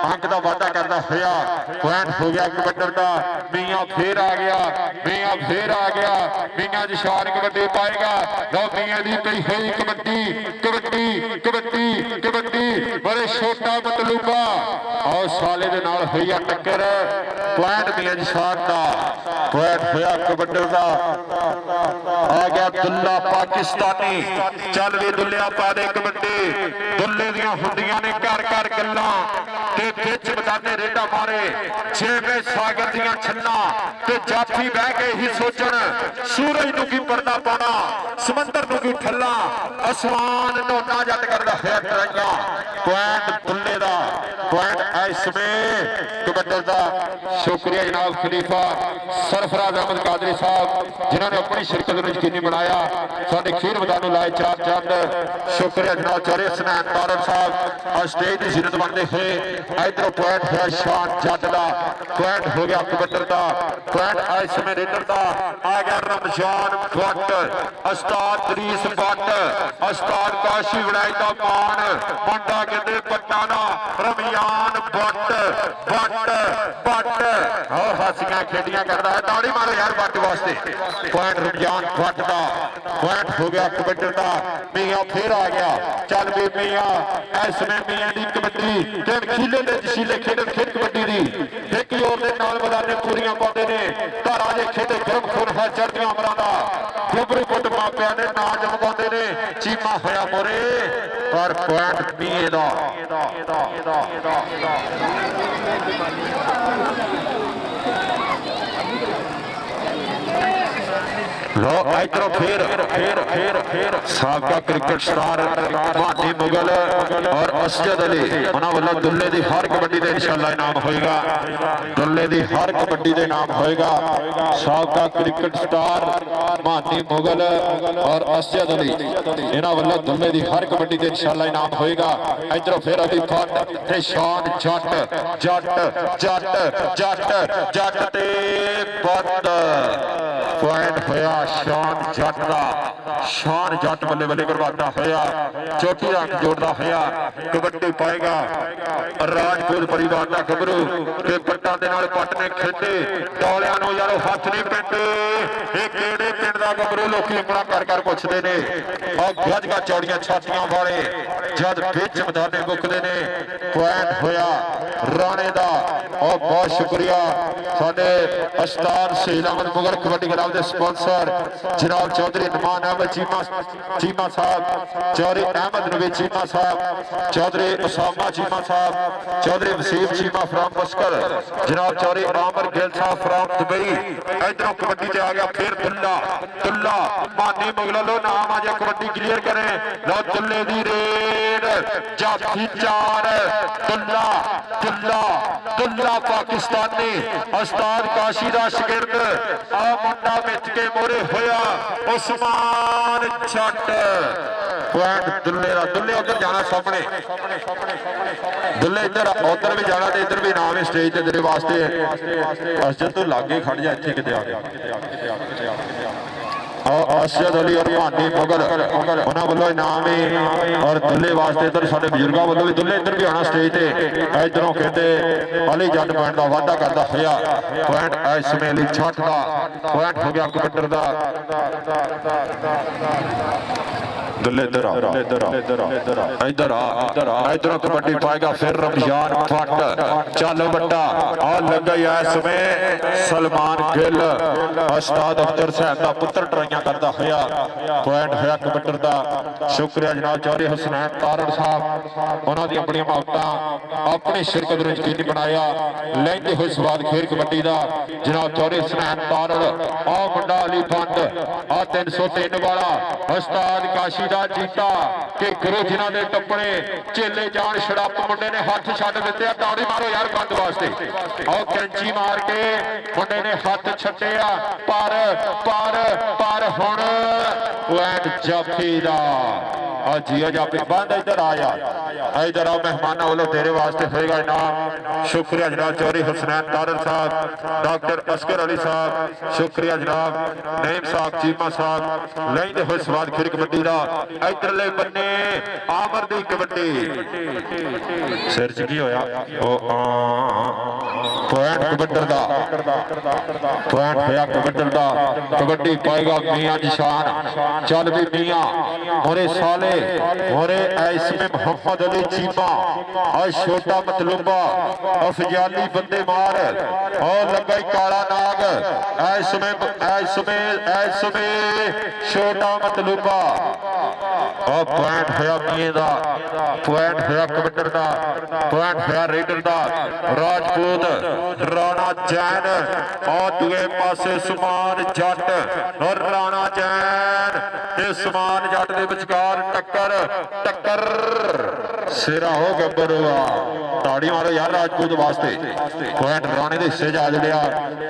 अंक का वाधा करता होया पॉइंट हो गया कबड्डर का मियां फिर आ गया मियां जिशान कबड्डी पाएगा मियां दी पई हुई कबड्डी बड़े छोटा मतलूबा और साले दे नाल हुई टक्कर पॉइंट मियां जिशान दा पॉइंट होया कबड्डर दा आ गया दुल्ला पाकिस्तानी चल वे दुल्लिया पा दे कबड्डी दुल्ले दियां हुंदियां ने घर गल्लां ते विच मैदाने रेडा मारे छेवें सागर दियां छन्ना ते जाफी बह के ही सोचण सूरज नूं की पर्दा पाना समंदर नूं की ठल्ला आसमान नोना जट करदा है टराइयां पॉइंट दुल्ले दा पॉइंट इसमें कबड्डर दा शुक्रिया जनाब खलीफा सरफराज अहमद कादरी साहब जिन्होंने अपनी शिरकत में यकीनी बनाया साडे खेल मैदान नूं लाए चार चंद शुक्रिया जनाब चौरे हसनैन तारड़ साहब स्टेज की जीरत बनते हुए इधरों पॉइंट है शान जट का पॉइंट हो गया कबड्डर का पॉइंट इसमें रेडर का आ गया रमजान भट्ट उस्ताद दरीस भट्ट उस्ताद काशी वड़ाई का मान मुंडा कहते पट्टा दा रमजान भट्ट और हासियां खेडियां करता है ताड़ी मारो यार भट्ट वास्ते पॉइंट रमजान भट्ट का पॉइंट हो गया कबड्डर का मियां फिर आ गया चल भी मियां इसमें मियां दी कबड्डी ते खिले ते जशीले खेडन खेड कबड्डी दी एक जोर दे नाल मैदाने पूरियां पाते ने घर आजे खेडे गरम खून है चढ़दियां अमरां दा गबरू पुट मापिया ने ना जमकाउंदे ने चीमा होया मोरे पर पॉइंट मियां दा लो इधरों फिर साबका क्रिकेट स्टार भानी मुगल और असजद अली उन्होंने वालों दुल्ले की हर कबड्डी का इंशाअल्लाह इनाम होएगा दुल्ले की हर कबड्डी का इनाम होएगा साबका क्रिकेट स्टार भानी मुगल और असजद अली इन्होंने वालों दुल्ले की हर कबड्डी का इंशाअल्लाह इनाम होएगा इधरों फिर अभी फट ते शान जट ते बंद पॉइंट होया शान जट बल्ले बल्ले करवाता होया चोटी रंग जोड़ता होया कबड्डी पाएगा राजपूत परिवार का गबरू ते पट्टा दे नाल पट ने खेडे डोलियां नूं यारो हथ नहीं पैंदे ये किहड़े पिंड दा गबरू लोकी उंगलां कर पुछदे ने और गजगा चौड़ियां छातियां वाले जद विच मैदाने मुकदे ने पॉइंट होया राणे दा और बहुत शुक्रिया साडे उस्ताद शहीद अहमद मुगल कबड्डी क्लब के स्पॉन्सर जनाब चौधरी नुमान अहमद चीमा साहब चौधरी अहमद नबी चीमा साहब चौधरी उसामा चीमा साहब चौधरी वसीम चीमा फ्रॉम मुस्कर जनाब चौधरी आमर गिल साहब फ्रॉम दुबई इधरों कबड्डी से आ गया फिर दुल्ला मानी मुगलो नाम आज कबड्डी क्लियर करें लो दुल्ले दी रेड जाफी चार दुल्ला पाकिस्तानी उस्ताद काशी दा शागिर्द आ मुंडा विच के मोरे होया उस्मान जट पॉइंट दुल्ले उधर जाना सामने दुल्ले इधर उधर भी जाना ते इधर भी नाम है स्टेज ते तेरे वास्ते असजद तो लागे खड़ जा इत्थे किते आ गया असजद अली और भानी मुगल उन्होंने वालों इनाम है और दुल्ले वास्ते इधर साडे बजुर्गों वालों भी दुल्ले इधर भी आना स्टेज ते इधरों कहते अली जट पॉइंट का वाधा करता होया पॉइंट इसमें अली जट का पॉइंट हो गया कबड्डर का दुल्ले इधर आ इधर आ इधर कबड्डी पाएगा फिर रमजान भट्ट चल बट्टा और लगा इसमें सलमान गिल उस्ताद अख्तर साहब का पुत्र ट्राइयां करता होया पॉइंट होया कबड्डर का शुक्रिया जनाब चौधरी हुसनैन तारड़ साहब उन्होंने अपनी मौतां अपनी शिरकत में यकीनी बनाया लेंदे हुए स्वाद खेल कबड्डी का जनाब चौधरी हुसनैन तारड़ आ मुंडा अली बंद आ 303 वाला उस्ताद काशी दा जीता कि गुरु जिन्हां दे टप्पणे चेले जान शड़प मुंडे ने हाथ छड्ड दित्ते ताड़ी मारो यार बंद वास्ते और कैंची मार के मुंडे ने हाथ छड्डिया पर हुण पॉइंट जाफी दा और जिया जाफी बंद इधर आया इधर आओ मेहमानों वालों तेरे वास्ते होएगा इनाम शुक्रिया जनाब चौधरी हुसनैन तारड़ साहब डॉक्टर असगर अली साहब शुक्रिया जनाब नईम साहब चीमा साहब लेंदे हुए स्वाद खेल कबड्डी का इधरले बन्ने आमर दी कबड्डी सिर च की होया पॉइंट कबड्डर दा पॉइंट होया कबड्डर दा कबड्डी पाएगा मियां निशान चल भी मियां मोरे साले मोरे इसमें मोहम्मद अली चीमा और छोटा मतलूबा अफजाली बंदे मार और लगा काला नाग इसमें छोटा मतलूबा और पॉइंट होया मियां दा पॉइंट होया कबड्डर दा पॉइंट होया रेडर दा राजपूत राणा जैन और दूए पासे सुमान जट और राणा जैन ते सुमान जट दे विचकार टक्कर सिरा हो गब्बरुआ ताड़ी मारो यार राजपूत वास्ते पॉइंट राणे दे हिस्से जा जड़िया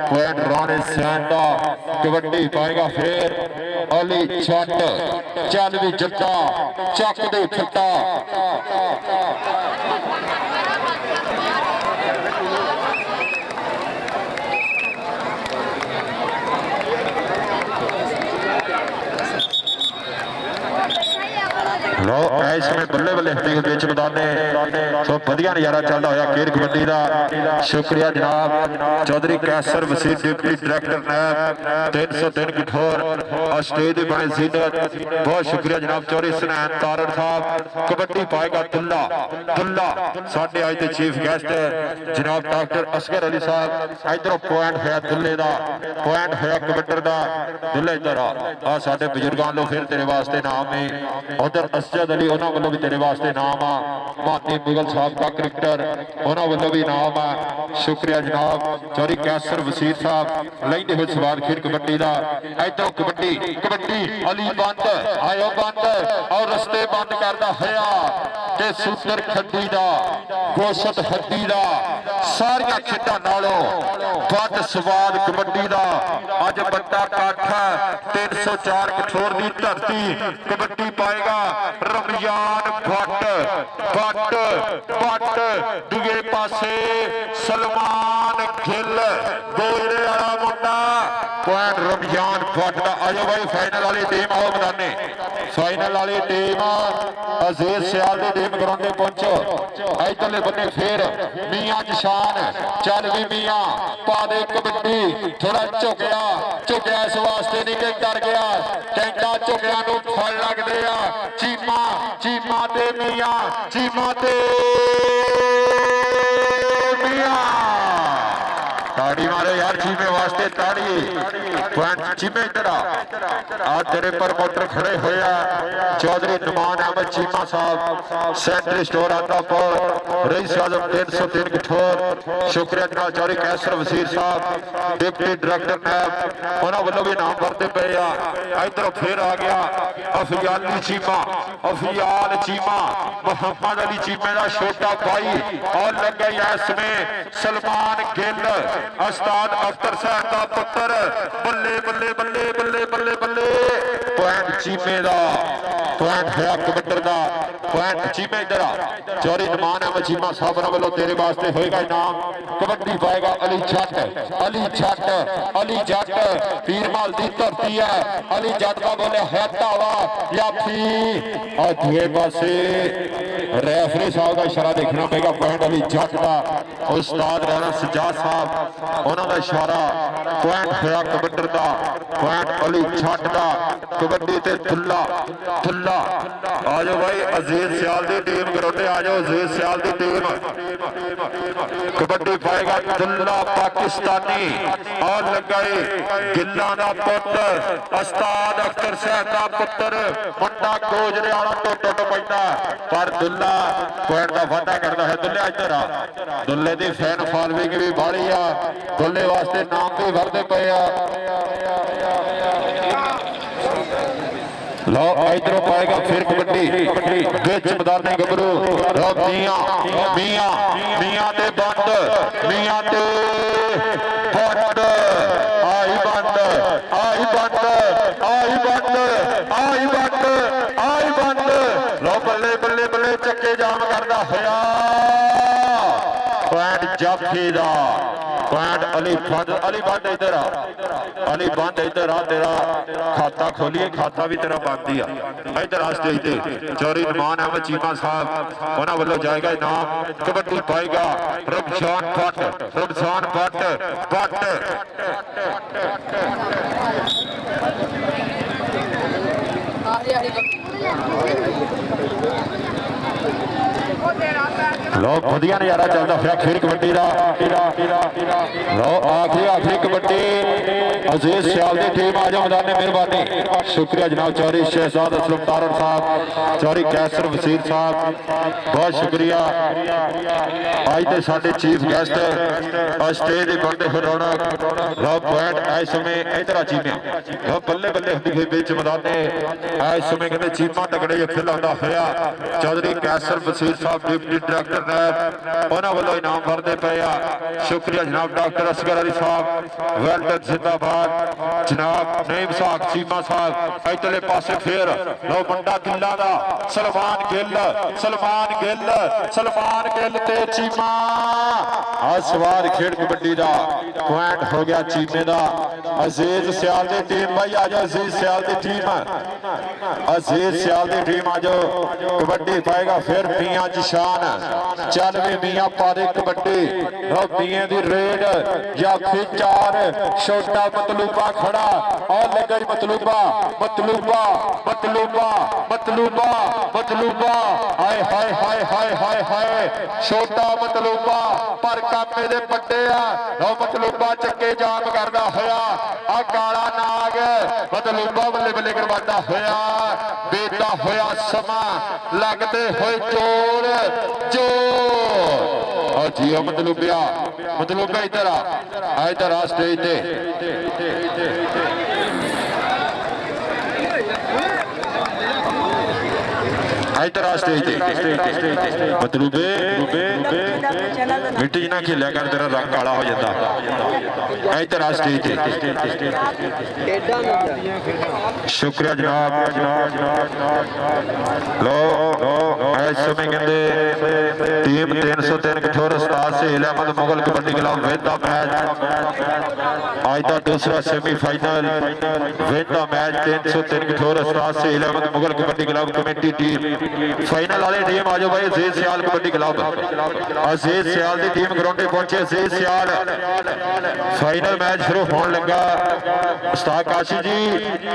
पॉइंट राणे सैन दा कबड्डी पाएगा फिर अली जट चल भी जट्टा चक दे छट्टा लो इसमें बल्ले बल्ले बीच मैदाने तो वधिया नज़ारा चलता होया खेल कबड्डी का शुक्रिया जनाब चौधरी कैसर वसीर डिप्टी डायरेक्टर नैब 303 कठोर और स्टेज बने जीनत बहुत शुक्रिया जनाब चौधरी हुसनैन तारड़ साहब कबड्डी पाएगा दुल्ला साढ़े अज के चीफ गेस्ट जनाब डॉक्टर असगर अली साहब इधरों पॉइंट है दुल्ले का पॉइंट है कबड्डर का दुल्ले इधर आ साढ़े बजुर्गों लो फिर तेरे वास्ते नाम है उधर असद अली उन्होंने वालों भी तेरे वास्ते नाम आ मानी मुगल साहब का क्रिकेटर उन्होंने वालों भी नाम आ शुक्रिया जनाब चौधरी कैसर वसीर साहब लेंदे हुए स्वाद खेल कबड्डी का इधरों कबड्डी अली बंद आयो बंद और रस्ते बंद करता होया ते सूत्र खड्डी का गोशत हड्डी का सारिया खेडा नालों बद स्वाद कबड्डी का अज बड़ा काठ 304 कठोर की धरती कबड्डी पाएगा रमजान भट्ट दूए पासे सलमान गिल गोयरे वाला मुंडा पॉइंट रमजान भट्ट आजो भाई फाइनल वाली टीम आओ मैदाने फाइनल वाली टीम अजीज सियाल की टीम ग्राउंड में पहुंचो इधरले बन्ने फिर मियां निशान चल भी मियां पा दे कबड्डी थोड़ा झुकिया इस वास्ते नहीं कि डर गया टेंटा झुकिया फल लगते आ चीमा ते मियां ताड़ी मारो यार चीमे वास्ते ताड़ी पॉइंट चीमे इधर आ तेरे पर मोटर खड़े होया चौधरी नुमान अहमद चीमा साहब सेंट्रल स्टोर आंदापुर रईस आजम 303 कठोर शुक्रिया जनाब चौधरी कैसर वसीर साहब डिप्टी डायरेक्टर नैब उन्होंने वालों भी नाम भरते पे इधर फिर आ गया अफजाल चीमा मोहम्मद अली चीमे का छोटा भाई और लग गई इसमें सलमान गिल उस्ताद अख्तर साहब का पुत्र बल्ले पॉइंट चीमे का पॉइंट है कबड्डर का पॉइंट चीमे इधर चौधरी नुमान अहमद चीमा साहब वालों तेरे वास्ते होएगा इनाम कबड्डी पाएगा अली जट पीरमाल की धरती है अली जट का बोले है तावा या फी और दूए पासे रेफरी साहब का इशारा देखना पड़ेगा पॉइंट अली जट का ਉਸਤਾਦ ਰਾਣਾ ਸਜਾਦ ਸਾਹਿਬ ਉਹਨਾਂ ਦਾ ਇਸ਼ਾਰਾ ਪੁਆਇੰਟ ਹੋਇਆ ਕਬੱਡੀ ਦਾ ਪੁਆਇੰਟ ਅਲੀ ਛੱਟ ਦਾ ਕਬੱਡੀ ਤੇ ਥੁੱਲਾ ਆ ਜਾਓ ਭਾਈ ਅਜ਼ੀਜ਼ ਸਿਆਲ ਦੀ ਟੀਮ ਗਰਾਉਂਡੇ ਆ ਜਾਓ ਅਜ਼ੀਜ਼ ਸਿਆਲ ਦੀ ਟੀਮ ਕਬੱਡੀ ਪਾਏਗਾ ਥੁੱਲਾ ਪਾਕਿਸਤਾਨੀ ਔਰ लगाई गिल्ला दा पुत्र उस्ताद अख्तर साहब दा पुत्र मुंडा गोजरे वाला तो टुट पैंदा पर दुल्ला पॉइंट दा वाधा करदा है दुल्ले इधर आ दुल्ले दी फैन फॉलोइंग भी बाड़ी आ दुल्ले वास्ते नाम भी वरदे पे आ लो इधरों पाएगा फिर कबड्डी बिच मैदान गबरू लो मियां ते बंद मियां ते बंद आई बंद लो बल्ले बल्ले बल्ले चक्के जाम करदा होया पॉइंट जाफी दा पॉइंट अली बंद इधर आ अली बंद इधर आ तेरा खाता खोलिए खाता भी तेरा बंद ही आ इधर आ स्टेज ते चौरी नुमान अहमद चीमा साहब उन्हां वल्लों जाएगा इनाम कबड्डी पाएगा रमजान भट्ट लो वधिया नज़ारा चलता फिर खेल कबड्डी का लो आखिरी कबड्डी अजीज सियाल की टीम आ जाओ मैदान मेहरबानी शुक्रिया जनाब चौधरी शहजाद असलम तारड़ साहब चौधरी कैसर वसीर साहब बहुत शुक्रिया अज के साडे चीफ गेस्ट स्टेज के बनते हो रौनक लो पॉइंट इस समय इधर चीमिया लो बल्ले बल्ले होती हुई बिच मैदान इस समय कहते चीमा तगड़े खिलाता होया चौधरी कैसर वसीर साहब डिप्टी डायरेक्टर उन्होंने वालों इनाम भरते पे शुक्रिया जनाब डॉक्टर असगर अली साहब वेल्डन जिंदाबाद जनाब नईम साहब चीमा साहब इधरले पासे फिर लो मुंडा गिल्ला दा सलमान गिल ते चीमा आसवार खेड कबड्डी दा पॉइंट हो गया चीमे दा अजीज सियाल दी टीम भाई आ जाओ अजीज सियाल दी टीम आ जाओ कबड्डी पाएगा फिर मियां जिशान चल भी मियां पारे कबड्डी मियां दी रेड या फिर चार छोटा मतलूबा खड़ा और लगा मतलूबा हाय छोटा मतलूबा पर कामे दे पट्टे आ मतलूबा चक्के जाम करदा होया आ काला नाग मतलूबा बल्ले बल्ले करवाता होया बेटा होया समा लगते होए चोर जी मतलूबा इधर आ स्टेज ते मतलूबे मिट्टी ना खेलिया कर तेरा रंग काला हो जाता इधर आ स्टेज शुक्रिया जनाब लो इस समय कहते टीम 303 कठोर उस्ताद सहेल अहमद मुगल कबड्डी क्लब वेदा मैच आज का दूसरा सेमीफाइनल वेदा मैच 303 कठोर उस्ताद Sohail Ahmed Mughal kabaddi club committee team final वाले टीम आ जाओ भाई अजीज सियाल कबड्डी क्लब अजीज सियाल की टीम ग्राउंड पे पहुंचे अजीज सियाल फाइनल मैच शुरू होने लगा उस्ताद काशी जी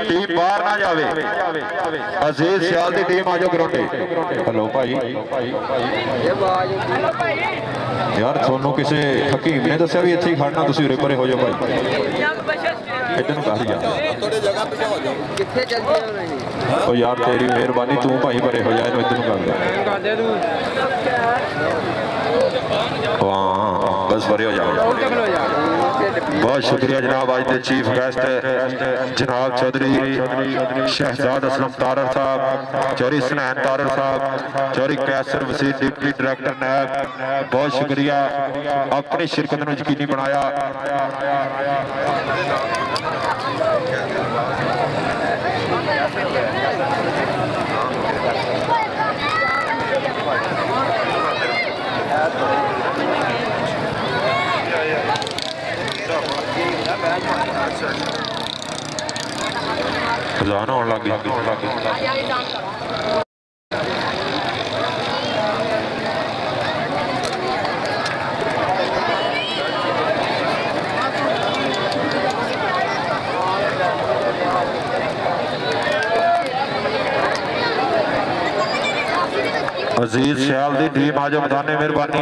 टीम बाहर ना जावे अजीज सियाल की टीम आ जाओ ग्राउंड पे हेलो भाई यार थोनों किसी हकीम ने दसिया भी इत्थे ही खड़ना तुसीं उरे परे हो जाओ भाई इधर कह जा किथे चल गए ओ यार तेरी मेहरबानी तू भाई परे हो जा इधर कर दे हां बस परे हो जाओ बहुत शुक्रिया जनाब आज के चीफ गेस्ट जनाब चौधरी शहजाद असलम तारड़ साहब चौधरी सुनैन तारड़ साहब चौधरी कैसर वसीर डिप्टी डायरेक्टर नैब बहुत शुक्रिया अपनी शिरकत को यकीनी बनाया अजान होने लग गई अजीज सियाल दी टीम आ जाओ मैदान मेहरबानी।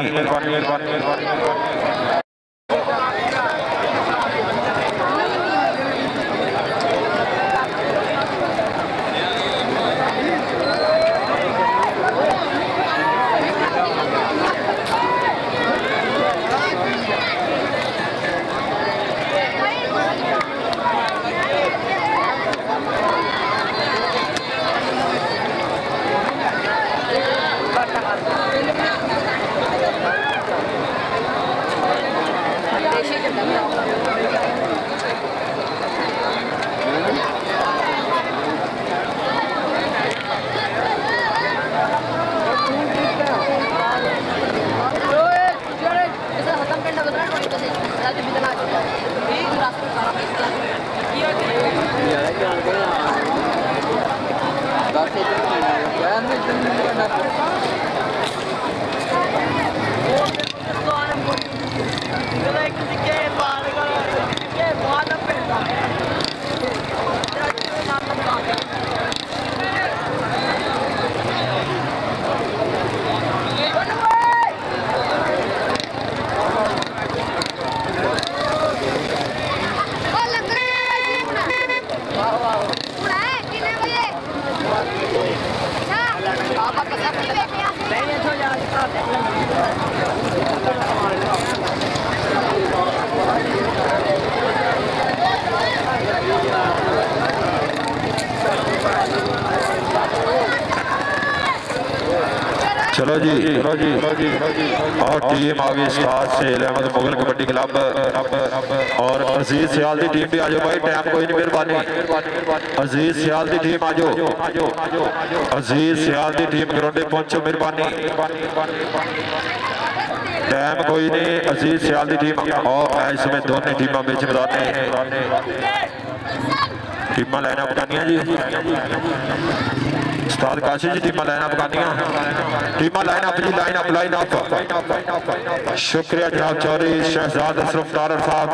चलो जी और टीम आ गई स्टार सेल अहमद मुगल कबड्डी क्लब और अजीज सियाल की टीम भी आ जाओ भाई, टाइम कोई नहीं, मेहरबानी। अजीज सियाल की टीम आ जाओ, अजीज सियाल की टीम ग्राउंडे पहुंचो, मेहरबानी। टाइम कोई नहीं, अजीज सियाल की टीम और इसमें दोनों टीमां बीच मैदान टीम लाइना पकानिया जी, उस्ताद काशिफ जी टीम लाइना पकानिया, टीम लाइन अप जी, लाइन अप। शुक्रिया जनाब चौधरी शहजाद अशरफ तारर साहब,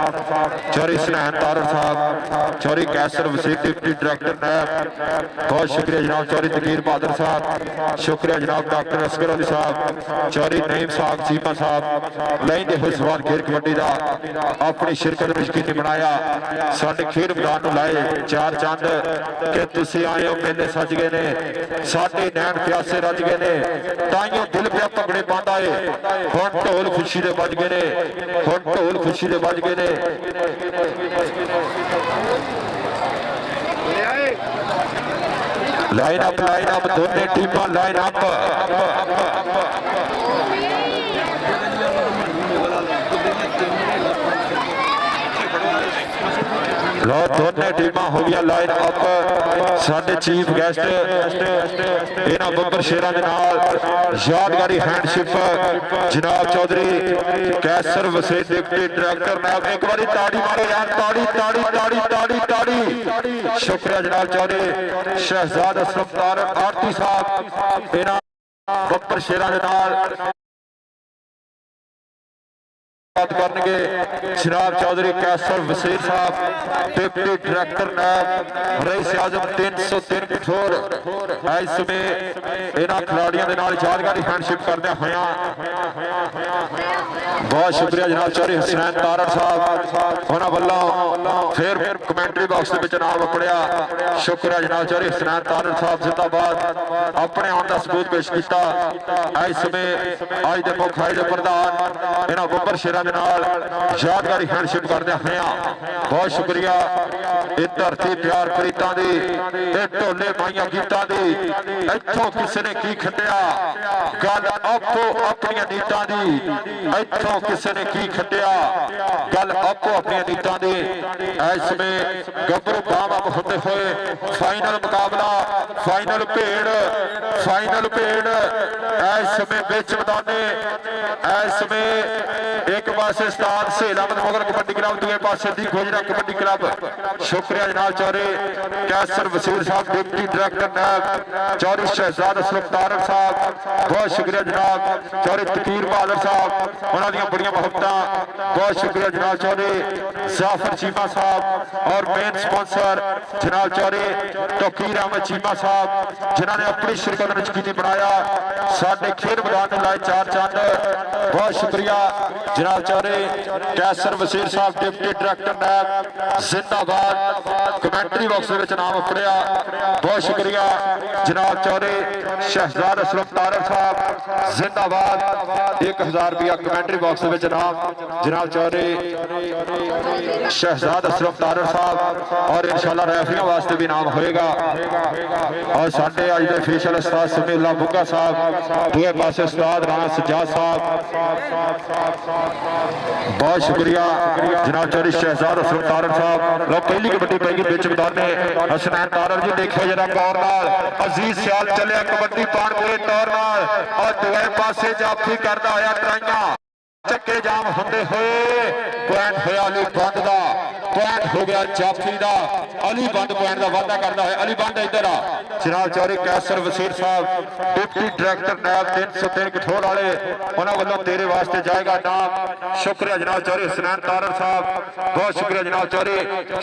चौधरी स्नैन तारर साहब, चौधरी कैसर वसीर डिप्टी डायरेक्टर नैब, बहुत शुक्रिया जनाब चौधरी तकीर बहादुर साहब, शुक्रिया जनाब डॉक्टर असगर अली साहब, चौधरी नईम साहब चीमा साहब, लाइन दे हुसवान खेल कबड्डी का अपनी शिरकत यकीनी बनाया, साडे खेल मैदान नूं लाए चार चंद कि तुसीं आए हो, मेले सज गए ने, साडे नैन प्यासे रज गए ने, ताइयों दिल पिया भंगड़े पांदा है, हुण ढोल खुशी दे बज गए ने, हुण ढोल खुशी दे बज गए ने। लाइन अप दोनों टीमां लाइन अप। लो दोनों टीमां हो गया लाइन अप। साडे चीफ गेस्ट इन्हां बब्बर शेरां दे नाल यादगारी हैंडशिप जनाब चौधरी कैसर वसीर डिप्टी डायरेक्टर नाब, एक बारी ताड़ी मारो यार, ताड़ी ताड़ी ताड़ी ताड़ी ताड़ी। शुक्रिया जनाब चौधरी शहजाद अशरफ तारर आरती साहब इन्हां बब्बर शेरां दे नाल करनगे जनाब चौधरी कैसर वसीर साहब डिप्टी डायरेक्टर नैब रईस आजम 303 कठोर। इस समय इन्हां खिलाड़ियों के नाल यादगारी हैंडशिप करदे होया बहुत शुक्रिया जनाब चौधरी हुसैन तारर साहब उन्हां वल्लों फिर कमेंटरी बॉक्स के विच नाम पढ़िया। शुक्रिया जनाब चौधरी हुसैन तारर साहब जिंदाबाद अपने आने का सबूत पेश किया। इस समय अज के मुख आए प्रधान इन्हां बब्बर शेरां यादगारी हैंडशिप करदे होया बहुत शुक्रिया। ये धरती प्यार प्रीतां दी, ढोले माइया गीतां दी, इत्थों किसी ने की खड्डिया गल आपो अपनी नीतां दी, इत्थों किसी ने की खड्डिया गल आपो अपनी नीतां दी। इस समय गब्बरू बाम अप होते हुए फाइनल मुकाबला, फाइनल भेड़ इस समय बिच मैदाने, इस समय एक पासे उस्ताद सेल अहमद मुगल कबड्डी क्लब, दूसरे पासे दी गोजरा कबड्डी क्लब। शुक्रिया जनाब चौधरी कैसर वसीर साहब डिप्टी डायरेक्टर नैब, चौधरी शहजाद अशरफ तारर साहब, बहुत शुक्रिया जनाब चौधरी तकीर बहादुर साहब उन्होंने बड़ी मोहब्बत। बहुत शुक्रिया जनाब चौधरी जाफर चीमा साहब और मेन स्पॉन्सर जनाब चौधरी तौकीर अहमद चीमा साहब जिन्होंने अपनी शिरकत की बनाया साडे खेल मैदान में लाए चार चंद। बहुत शुक्रिया जनाब चौधरी कैसर वसीर साहब डिप्टी डायरेक्टर नैब जिंदाबाद कमेंटरी बॉक्स में नाम पढ़िया। बहुत शुक्रिया जनाब चौधरी शहजाद असलम तारक साहब जिंदाबाद 1000 रुपया कमेंटरी बॉक्स में नाम जनाब चौधरी शहजाद असलम तारक साहब और इंशाल्लाह रेफरियों वास्ते भी नाम होएगा। और साडे अज के फेशल उस्ताद समीउल्लाह बुग्गा साहब दूए पासे उस्ताद राणा सज्जाद साहब। बहुत शुक्रिया जनाब चौधरी शहजाद असलम तारक साहब। लो पहली कबड्डी पैगी बिच मैदान में हसनैन तारक जी देखो जरा गौर नाल अजीज सियाल चलिया कबड्डी पाण पूरे तौर नाल और दूए पासे जाफी करदा होया ट्राइयां चक्के जाम होंदे होए पॉइंट होया अली बंद दा पॉइंट हो गया जाफी दा अली बंद पॉइंट दा वादा करदा है अली बंद इधर आ जनाब चौधरी कैसर वसीर साहब डिप्टी डायरेक्टर नैब 303 कठोर वाले उन्होंने वालों तेरे वास्ते जाएगा नाम। शुक्रिया जनाब चौधरी हसनैन तारक साहब। बहुत शुक्रिया जनाब चौधरी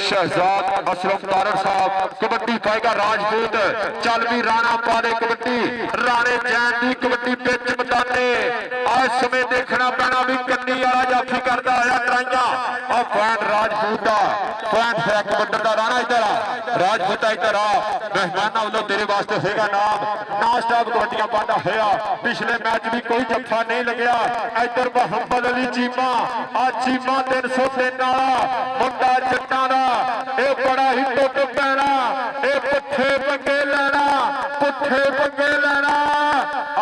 शहजाद असलम तारक साहब। कबड्डी पाएगा राजपूत चल भी राणा पा दे कबड्डी राणे जैन की कबड्डी बिच मैदाने आज समय देखना पैना भी कन्नी वाला जाफी करता आया ट्राइयां और पॉइंट राजपूत का पॉइंट है कबड्डी का राणा इधर आ राजपूत इधर आ मेहमाना वालों तेरे वास्ते होगा नाम नॉन स्टॉप कबड्डियां पाता होया। पिछले मैच भी कोई जफा नहीं लग्या इधर मोहम्मद अली चीमा आ चीमा 303 वाला मुंडा जट्टां दा ए बड़ा ही टुट पैना ए पुठे पंगे लेना पुठे पंगे लेना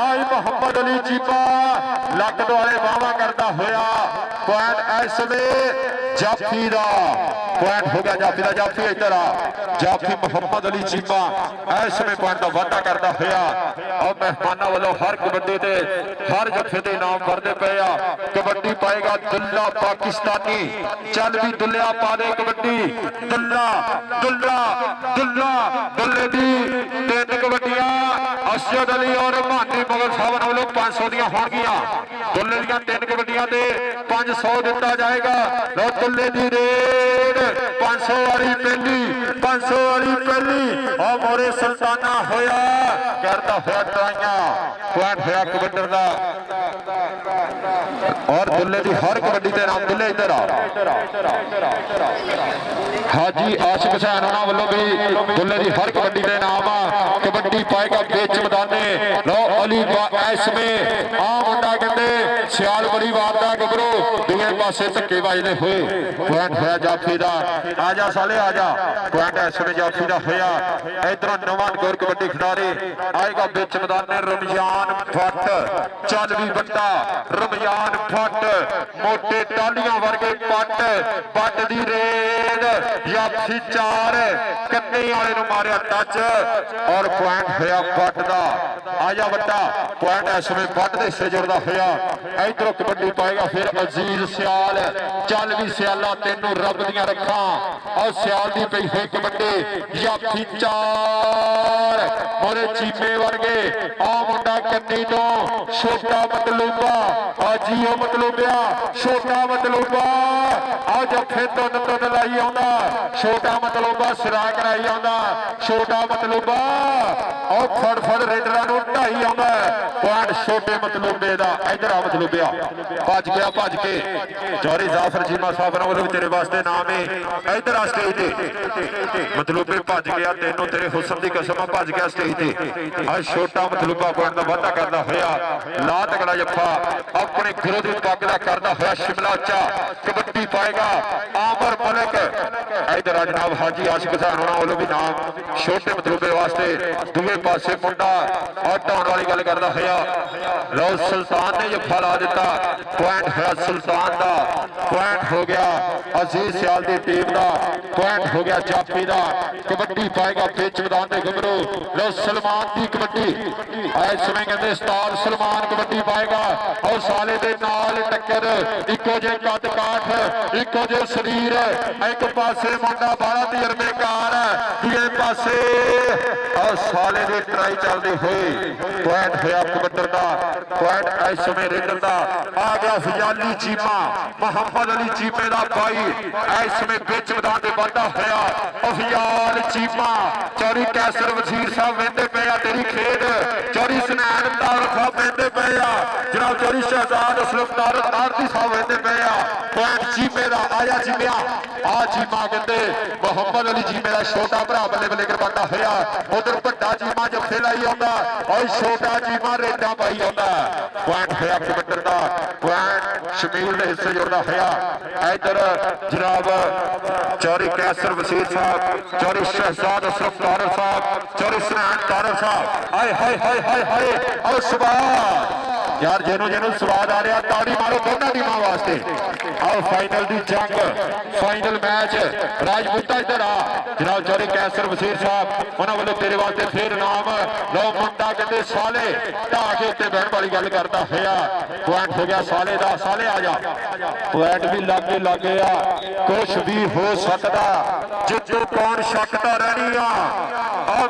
आज मोहम्मद अली चीमा लक दुआले वावा करता होया पॉइंट इस में जाफी दा पॉइंट हो गया जाफी दा जाफी इधर आ जाफी मोहम्मद अली चीमा इस में पॉइंट का वादा करता होया और मेहमानों वालों हर कबड्डी ते हर जफे के नाम भरते पे आ। कबड्डी पाएगा दुल्ला पाकिस्तानी चल भी दुल्ला पा दे कबड्डी दुल्ला दुल्ला दुल्ला दुल्ले दी 3 कबड्डियां अशद अली और मानी मगर साहब वालों 500 दियां होणगियां दुल्ले दियां 3 कबड्डियां ते 500 दिता जाएगा। लो दुल्ले दी रेड 500 वाली पहली 500 वाली पहली और मोरे सुल्ताना होया करता होया ट्राइयां पॉइंट होया कबड्डी दा और दुल्ले दी हर कबड्डी के नाम दुल्ले इधर आ हाजी आशिक हुसैन उन्होंने वालों भी दुल्ले दी हर कबड्डी के नाम आ कबड्डी पाएगा बेच मैदाने। लो अली इसमें आ मुंडा कहते सियाल बड़ी वारदा गबरू दूसरे पासे धक्के बजने हुए पॉइंट होया जाफी दा आजा साले आजा पॉइंट इसमें जाफी दा होया। इधरों नवा गोर कबड्डी खिडारी आएगा बेच मैदाने रमजान भट्ट चल भी बट्टा रमजान भट्ट मोटे टालियां वर्गे पट पट दी रेड जाफी 4 कन्ने वाले नु मारिया टच और पॉइंट होया भट्ट दा आजा बट्टा पॉइंट इसमें भट्ट दे हिस्से जुड़दा होया। इधरों कबड्डी पाएगा फिर अजीज सियाल चल भी सियाला तेनू रब दियां रखां और सियाल दी पई हुई कबड्डी जाफी 4 मोरे चीमे वर्गे आ मुंडा कन्नी तो छोटा मतलूबा आजीओ मतलूबिया छोटा मतलूबा आ जफे तुन लाई आंदा छोटा मतलूबा सिरा कराई आंदा छोटा मतलूबा और फड़ रेडरां नूं ढाई आंदा पॉइंट छोटे मतलूबे दा इधर आ मतलूबिया भज के चौधरी जाफर चीमा साहब वालों तेरे वास्ते नाम है इधर आ स्टेज ते मतलूबे भज गया तेनों तेरे हुस्न दी कसम भज गया स्टेज ते आज छोटा मतलूबा पॉइंट का वादा करता होया ला तगड़ा जफा अपने गुरु की पग का करता होया शिमला चा कबड्डी पाएगा आमर मलिक इधर आ जनाब हाजी आशिक हुसैन होना वालों भी नाम छोटे मतलूबे वास्ते दूसरे पासे मुंडा और ढाउण वाली गल करता होया लो सुल्तान ने जफा ला दिता पॉइंट है सुल्तान का पॉइंट हो गया अजीज सियाल की टीम का पॉइंट हो गया जाफी का कबड्डी पाएगा बेच मैदान के घबरू लो सलमान की कबड्डी इस समय कहते उस्ताद सलमान कबड्डी पाएगा और साले दे नाल टक्कर इको जे कद काठ इको जे शरीर एक पासे ਮੁੰਡਾ ਬਾਲਾ ਤਜਰਬੇਕਾਰ ਦੂਜੇ ਪਾਸੇ ਆ ਸਾਲੇ ਦੀ ਟਰਾਈ ਚੱਲਦੀ ਹੋਈ ਪੁਆਇੰਟ ਹੋਇਆ ਕਬੱਤਰ ਦਾ ਪੁਆਇੰਟ ਇਸ ਸਮੇਂ ਰੇਡਰ ਦਾ ਆ ਗਿਆ ਫਜ਼ਾਲੀ ਚੀਮਾ ਮੁਹੰਮਦ ਅਲੀ ਚੀਮੇ ਦਾ ਭਾਈ ਇਸ ਸਮੇਂ ਵਿੱਚ ਮੈਦਾਨ ਦੇ ਵਾਧਾ ਹੋਇਆ ਫਜ਼ਾਲ ਚੀਮਾ ਚੌਰੀ ਕੈਸਰ ਵਜ਼ੀਰ ਸਾਹਿਬ ਵੇਂਦੇ ਪਏ ਆ ਤੇਰੀ ਖੇਡ ਚੌਰੀ ਸੁਨੈਣ ਤਾਲਖਾ ਵੇਂਦੇ ਪਏ ਆ ਜਨਾਬ ਚੌਰੀ ਸ਼ਹਿਜ਼ਾਦ ਅਸਲਫਤਾਰ ਆਰਤੀ ਸਾਹਿਬ ਵੇਂਦੇ ਪਏ ਆ ਪੁਆਇੰਟ ਚੀਮੇ ਦਾ ਆਇਆ ਚੀਮਿਆ ਆ ਚੀਮਾ ਕਹਿੰਦੇ ਮੁਹੰਮਦ ਅਲੀ ਚੀਮੇ ਦਾ ਛੋਟਾ ਭਰਾ ਬੱਲੇ ਬੱਲੇ ਕਰਵਾਉਂਦਾ ਹੋਇਆ ਉਧਰ ਵੱਡਾ ਚੀਮਾ ਜੱਫੇ ਲਾਈ ਆਉਂਦਾ ਔਰ ਛੋਟਾ ਚੀਮਾ ਰੇਡਾਂ ਪਾਈ ਆਉਂਦਾ ਪੁਆਇੰਟ ਹੋਇਆ ਕਬੱਤਰ ਦਾ ਪੁਆਇੰਟ ਸ਼ਮੀਲ ਦੇ ਹਿੱਸੇ ਜੁੜਦਾ ਹੋਇਆ ਇਧਰ ਜਨਾਬ ਚੌਰੀ ਕੈਸਰ ਵਸੀਰ ਸਾਹਿਬ ਚੌਰੀ ਸ਼ਹਿਜ਼ਾਦ ਅਸਰਫ ਤਾਰਰ ਸਾਹਿਬ ਚੌਰੀ ਸੁਨੈਣ ਤਾਰਰ ਸਾਹਿਬ ਹਾਏ ਹਾਏ ਹਾਏ ਹਾਏ ਹਾਏ ਔਰ ਸਵਾਦ यार ਜਿਹਨੂੰ ਸਵਾਦ ਆ ਰਿਹਾ ਤਾੜੀ ਮਾਰੋ ਦੋਨਾਂ ਟੀਮਾਂ ਵਾਸਤੇ ਆਓ ਫਾਈਨਲ ਦੀ ਜੰਗ ਫਾਈਨਲ ਮੈਚ ਰਾਜਪੂਤਾ ਇੱਧਰ ਆ ਜਨਾਬ ਚੌਰੀ ਕੈਸਰ ਵਜ਼ੀਰ ਸਾਹਿਬ ਉਹਨਾਂ ਵੱਲੋਂ ਤੇਰੇ ਵਾਸਤੇ ਫੇਰ ਨਾਮ ਲਓ ਮੁੰਡਾ ਕਹਿੰਦੇ ਸਾਲੇ ਢਾਹ ਕੇ ਉੱਤੇ ਬਹਿਣ ਵਾਲੀ ਗੱਲ ਕਰਦਾ ਹੋਇਆ ਪੁਆਇੰਟ ਹੋ ਗਿਆ ਸਾਲੇ ਦਾ ਸਾਲੇ ਆ ਜਾ ਪੁਆਇੰਟ ਵੀ ਲੱਗੇ ਆ ਕੁਛ ਵੀ ਹੋ ਸਕਦਾ ਜਿੱਜੂ ਕੌਣ ਸ਼ੱਕ ਤਾਂ ਰਹਿਣੀ ਆ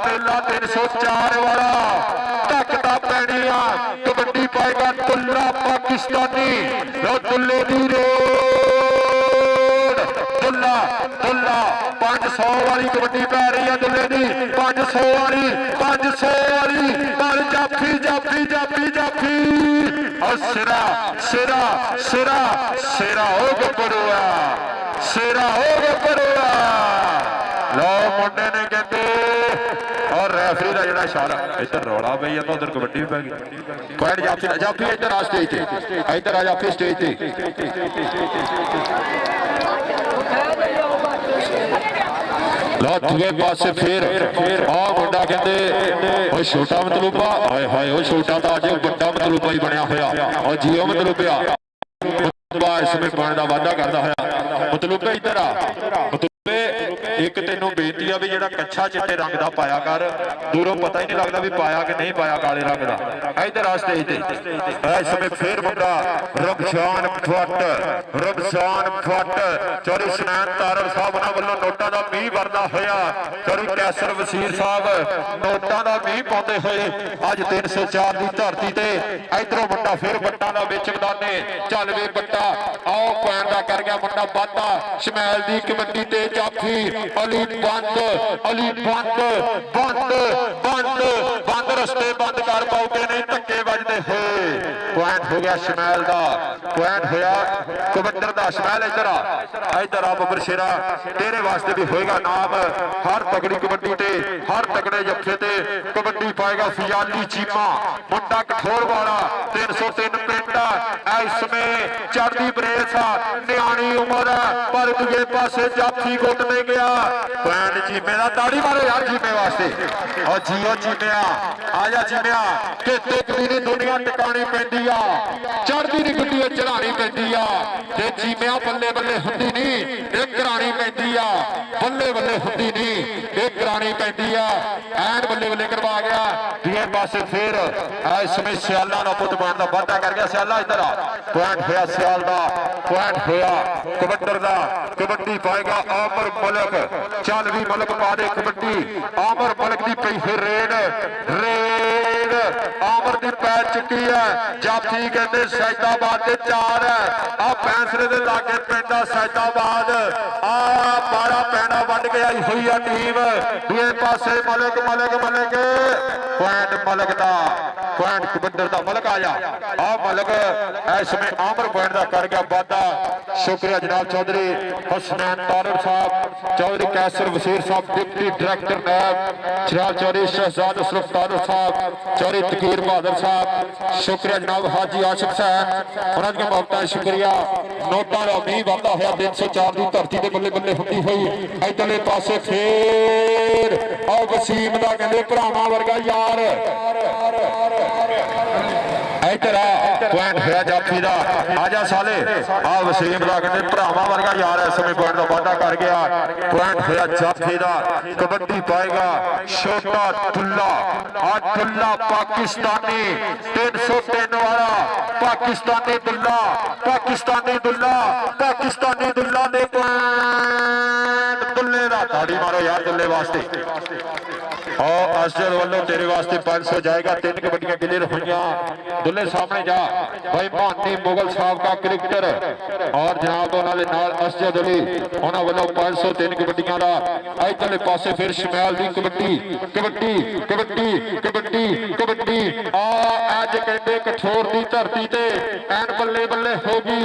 ਮੇਲਾ 304 ਵਾਲਾ ਧੱਕਦਾ ਪੈਣੀ ਆ ਕਬੱਡੀ ਪਾਏਗਾ ਦੁੱਲਾ ਪਾਕਿਸਤਾਨੀ ਦੁੱਲੇ ਦੀ ਰੋਡ ਦੁੱਲਾ 500 ਵਾਲੀ ਕਬੱਡੀ ਪੈ ਰਹੀ ਆ ਦੁੱਲੇ ਦੀ 500 ਵਾਲੀ ਪਰ ਜਾਫੀ ਔਰ ਸਿਰਾ ਹੋ ਗੱਭਰੂਆ ਲਓ ਮੁੰਡੇ ਨੇ ਕਹਿੰਦੇ ਔਰ ਰੈਫਰੀ ਦਾ ਜਿਹੜਾ ਇਸ਼ਾਰਾ ਇੱਧਰ ਰੌਲਾ ਪਈ ਜਾਂਦਾ ਉਧਰ ਕਬੱਡੀ ਪੈ ਗਈ ਪੁਆਇੰਟ ਜਾਫੀ ਇੱਧਰ ਆ ਸਟੇਜ ਤੇ ਇੱਧਰ ਆ ਜਾਫੀ ਸਟੇਜ ਤੇ ਲਓ ਦੂਏ ਪਾਸੇ ਫੇਰ ਆ ਮੁੰਡਾ ਕਹਿੰਦੇ ਓਏ ਛੋਟਾ ਮਤਲੂਬਾ ਹਾਏ ਹਾਏ ਉਹ ਛੋਟਾ ਤਾਂ ਅੱਜ ਵੱਡਾ ਮਤਲੂਬਾ ਹੀ ਬਣਿਆ ਹੋਇਆ ਔਰ ਜੀਓ ਮਤਲੂਬਿਆ ਇਸ ਸਮੇਂ ਪਾਣ ਦਾ ਵਾਅਦਾ ਕਰਦਾ ਹੋਇਆ ਮਤਲੂਬੇ ਇੱਧਰ ਆ ਇੱਕ ਤੈਨੂੰ ਬੇਨਤੀ ਆ ਵੀ ਜਿਹੜਾ ਕੱਛਾ ਚਿੱਟੇ ਰੰਗ ਦਾ ਪਾਇਆ ਕਰ ਦੂਰੋਂ ਪਤਾ ਹੀ ਨਹੀਂ ਲੱਗਦਾ ਵੀ ਪਾਇਆ ਕਿ ਨਹੀਂ ਪਾਇਆ ਕਾਲੇ ਰੰਗ ਦਾ ਇੱਧਰ ਆ ਸਟੇਜ ਤੇ ਇਸ ਸਮੇਂ ਫੇਰ ਮੁੰਡਾ ਰਮਜ਼ਾਨ ਫੱਟ ਚੌਰੀ ਸੁਨੈਣ ਤਾਰਰ ਸਾਹਿਬ ਉਹਨਾਂ ਵੱਲੋਂ ਨੋਟਾਂ ਦਾ ਮੀਂਹ ਵਰਦਾ ਹੋਇਆ ਚੌਰੀ ਕੈਸਰ ਵਸੀਰ ਸਾਹਿਬ ਨੋਟਾਂ ਦਾ ਮੀਂਹ ਪਾਉਂਦੇ ਹੋਏ ਅੱਜ 304 ਦੀ ਧਰਤੀ ਤੇ ਇੱਧਰੋਂ ਮੁੰਡਾ ਫੇਰ ਬੱਟਾਂ ਦਾ ਵਿੱਚ ਮੈਦਾਨੇ ਚੱਲ ਵੇ ਬੱਟਾ ਆਓ ਪੈਣ ਦਾ ਕਰ ਗਿਆ ਮੁੰਡਾ ਵਾਧਾ ਸ਼ਮੈਲ ਦੀ ਕਬੱਡੀ ਤੇ ਜਾਫੀ ਅਲੀ ਬੰਦ ਰਸਤੇ ਬੰਦ ਕਰ ਪਾਉਗੇ ਨਹੀਂ ਧੱਕੇ ਵੱਜਦੇ ਹੋਏ ਪੁਆਇੰਟ ਹੋ ਗਿਆ ਸ਼ਮੈਲ ਦਾ ਪੁਆਇੰਟ ਹੋਇਆ ਕਬੱਤਰ ਦਾ ਸ਼ਮੈਲ ਇੱਧਰ ਆ ਬੱਬਰ ਸ਼ੇਰਾ ਤੇਰੇ ਵਾਸਤੇ ਵੀ ਹੋਏਗਾ ਨਾਮ ਹਰ ਤਗੜੀ ਕਬੱਡੀ ਤੇ ਹਰ ਤਗੜੇ ਜੱਫੇ ਤੇ ਕਬੱਡੀ ਪਾਏਗਾ ਫਜ਼ਾਲੀ ਚੀਮਾ ਮੁੰਡਾ ਕਠੋਰ ਵਾਲਾ 303 ਪਿੰਡ ਇਸ ਸਮੇਂ ਚੜ੍ਹਦੀ ਬਰੇਸ ਨਿਆਣੀ ਉਮਰ ਪਰ ਦੂਜੇ ਪਾਸੇ ਜਾਫੀ ਗੁੱਟ ਦੇ ਗਿਆ ਪੁਆਇੰਟ ਚੀਮੇ ਦਾ ਤਾੜੀ ਮਾਰੋ ਯਾਰ ਚੀਮੇ ਵਾਸਤੇ ਔਰ ਜੀਓ ਚੀਮਿਆ ਆ ਜਾ ਚੀਮਿਆ ਕਿ ਟਿਕਦੀ ਦੀ ਦੁਨੀਆ ਟਿਕਾਣੀ ਪੈਂਦੀ ਆ ਚੜ੍ਹਦੀ ਦੀ ਗੁੱਡੀ ਚੜਾਣੀ ਪੈਂਦੀ ਆ ਤੇ ਚੀਮਿਆ ਬੱਲੇ ਬੱਲੇ ਹੁੰਦੀ ਨਹੀਂ ਇਹ ਕਰਾਣੀ ਪੈਂਦੀ ਆ ਬੱਲੇ ਹੁੰਦੀ ਨਹੀਂ ਇਹ ਕਰਾਣੀ ਪੈਂਦੀ ਆ ਐਨ ਬੱਲੇ ਬੱਲੇ ਕਰਵਾ ਗਿਆ ਦੂਏ ਪਾਸੇ ਫੇਰ ਇਸ ਸਮੇਂ ਸਿਆਲਾਂ ਦਾ ਪੁੱਤ ਬਣਨ ਦਾ ਵਾਅਦਾ ਕਰ ਗਿਆ ਸਿਆਲਾ ਇੱਧਰ ਆ ਪੁਆਇੰਟ ਹੋਇਆ ਸਿਆਲ ਦਾ ਪੁਆਇੰਟ ਹੋਇਆ ਕਬੱਤਰ ਦਾ ਕਬੱਡੀ ਪਾਏਗਾ ਆਮਰ ਮਲਕ ਚੱਲ ਵੀ ਮਲਕ ਪਾ ਦੇ ਕਬੱਡੀ ਆਮਰ ਮਲਕ ਦੀ ਪਈ ਫਿਰ ਰੇਡ ਆਮਰ ਦੀ ਪੈ ਚੁੱਕੀ ਹੈ ਜਾਫੀ ਕਹਿੰਦੇ ਸੈਦਾਬਾਦ ਦੇ 4 ਹੈ ਆ ਪੈਂਸਰੇ ਦੇ ਲਾਗੇ ਪੈਂਦਾ ਸੈਦਾਬਾਦ ਆ 12 ਪੈਣਾ ਵੱਢ ਕੇ ਆਈ ਹੋਈ ਆ ਟੀਮ ਦੂਏ ਪਾਸੇ ਮਲਕ ਪੁਆਇੰਟ ਮਲਕ ਦਾ ਪੁਆਇੰਟ ਕਬੱਤਰ ਦਾ ਮਲਕ ਆ ਜਾ ਆ ਮਲਕ ਇਸ ਸਮੇਂ ਆਮਰ ਪੁਆਇੰਟ ਦਾ ਕਰ ਗਿਆ ਵਾਧਾ ਸ਼ੁਕਰੀਆ ਜਨਾਬ ਚੌਧਰੀ ਹਸਨੈਨ ਤਾਰਰ ਸਾਹਿਬ ਚੌਧਰੀ ਕੈਸਰ ਵਸੀਰ ਸਾਹਿਬ ਡਿਪਟੀ ਡਾਇਰੈਕਟਰ ਨਾਇਬ ਜਨਾਬ ਚੌਧਰੀ ਸ਼ਹਿਜ਼ਾਦ ਅਸਰਫ ਤਾਰਰ ਸਾਹਿਬ ਚੌਧਰੀ ਤਕੀਰ ਬਹਾਦਰ ਸਾਹਿਬ ਸ਼ੁਕਰੀਆ ਜਨਾਬ ਹਾਜੀ ਆਸ਼ਿਕ ਸਾਹਿਬ ਉਹਨਾਂ ਦੀਆਂ ਮੁਹੱਬਤਾਂ ਸ਼ੁਕਰੀਆ ਨੋਟਾਂ ਦਾ ਮੀਂਹ ਵਾਧਾ ਹੋਇਆ 304 ਦੀ ਧਰਤੀ ਤੇ ਬੱਲੇ ਬੱਲੇ ਹੁੰਦੀ ਹੋਈ ਇੱਧਰਲੇ ਪਾਸੇ ਫੇਰ ਆ ਵਸੀਮ ਦਾ ਕਹਿੰਦੇ ਭਰਾਵਾਂ ਵਰਗਾ ਯਾਰ ਇੱਧਰ ਆ ਪੁਆਇੰਟ ਹੋਇਆ ਜਾਫੀ ਦਾ ਆ ਜਾ ਸਾਲੇ ਆ ਵਸੀਮ ਦਾ ਕਹਿੰਦੇ ਭਰਾਵਾਂ ਵਰਗਾ ਯਾਰ ਇਸ ਸਮੇਂ ਪੁਆਇੰਟ ਦਾ ਵਾਅਦਾ ਕਰ ਗਿਆ ਪੁਆਇੰਟ ਹੋਇਆ ਜਾਫੀ ਦਾ ਕਬੱਡੀ ਪਾਏਗਾ ਛੋਟਾ ਦੁੱਲਾ ਆ ਦੁੱਲਾ ਪਾਕਿਸਤਾਨੀ 303 ਵਾਲਾ ਪਾਕਿਸਤਾਨੀ ਦੁੱਲਾ ਦੇ ਪੁਆਇੰਟ ताड़ी मारो यार दुल्ले वास्ते। और असद वालों तेरे वास्ते 500 जाएगा। 3 कबड्डियां क्लियर हुई। दुल्ले सामने जा भाई भानी मुगल साहब का क्रिकेटर और जनाब उन्होंने नाल असद अली उन्होंने वालों 500 3 कबड्डियां का। इधरले पासे फिर शमैल की कबड्डी कबड्डी कबड्डी कबड्डी कबड्डी अज कहते कठोर की धरती ते एन बल्ले बल्ले होगी।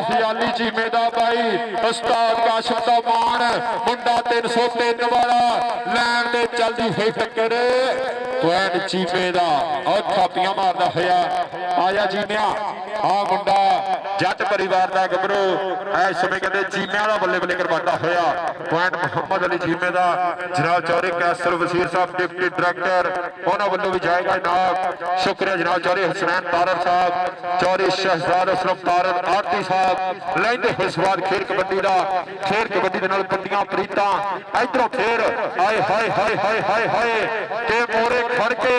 ख्याली चीमे दा भाई उस्ताद काशिम दा मान मुंडा 303 वाला लैन दे चलदी हुई टक्कर एन चीमे दा और थापियां मारदा होया आया चीमिया। मुंडा जट परिवार का गबरू इस समय कहते चीमिया का बल्ले बल्ले करवाता होया। पॉइंट मुहम्मद अली चीमे का जनाब चौधरी कैसर वजीर साहब डिप्टी डायरेक्टर उन्होंने वालों भी जाएगा इनाम। शुक्रिया जनाब चौधरी हुसैन तारर साहब चौधरी शहजाद असलम तारर आरती साहब लेंदे हुए स्वाद खेल कबड्डी का। खेल कबड्डी के नाल कबड्डियां प्रीतां इधरों फिर आए हाय हाय हाय हाय हाय के मोरे खड़ के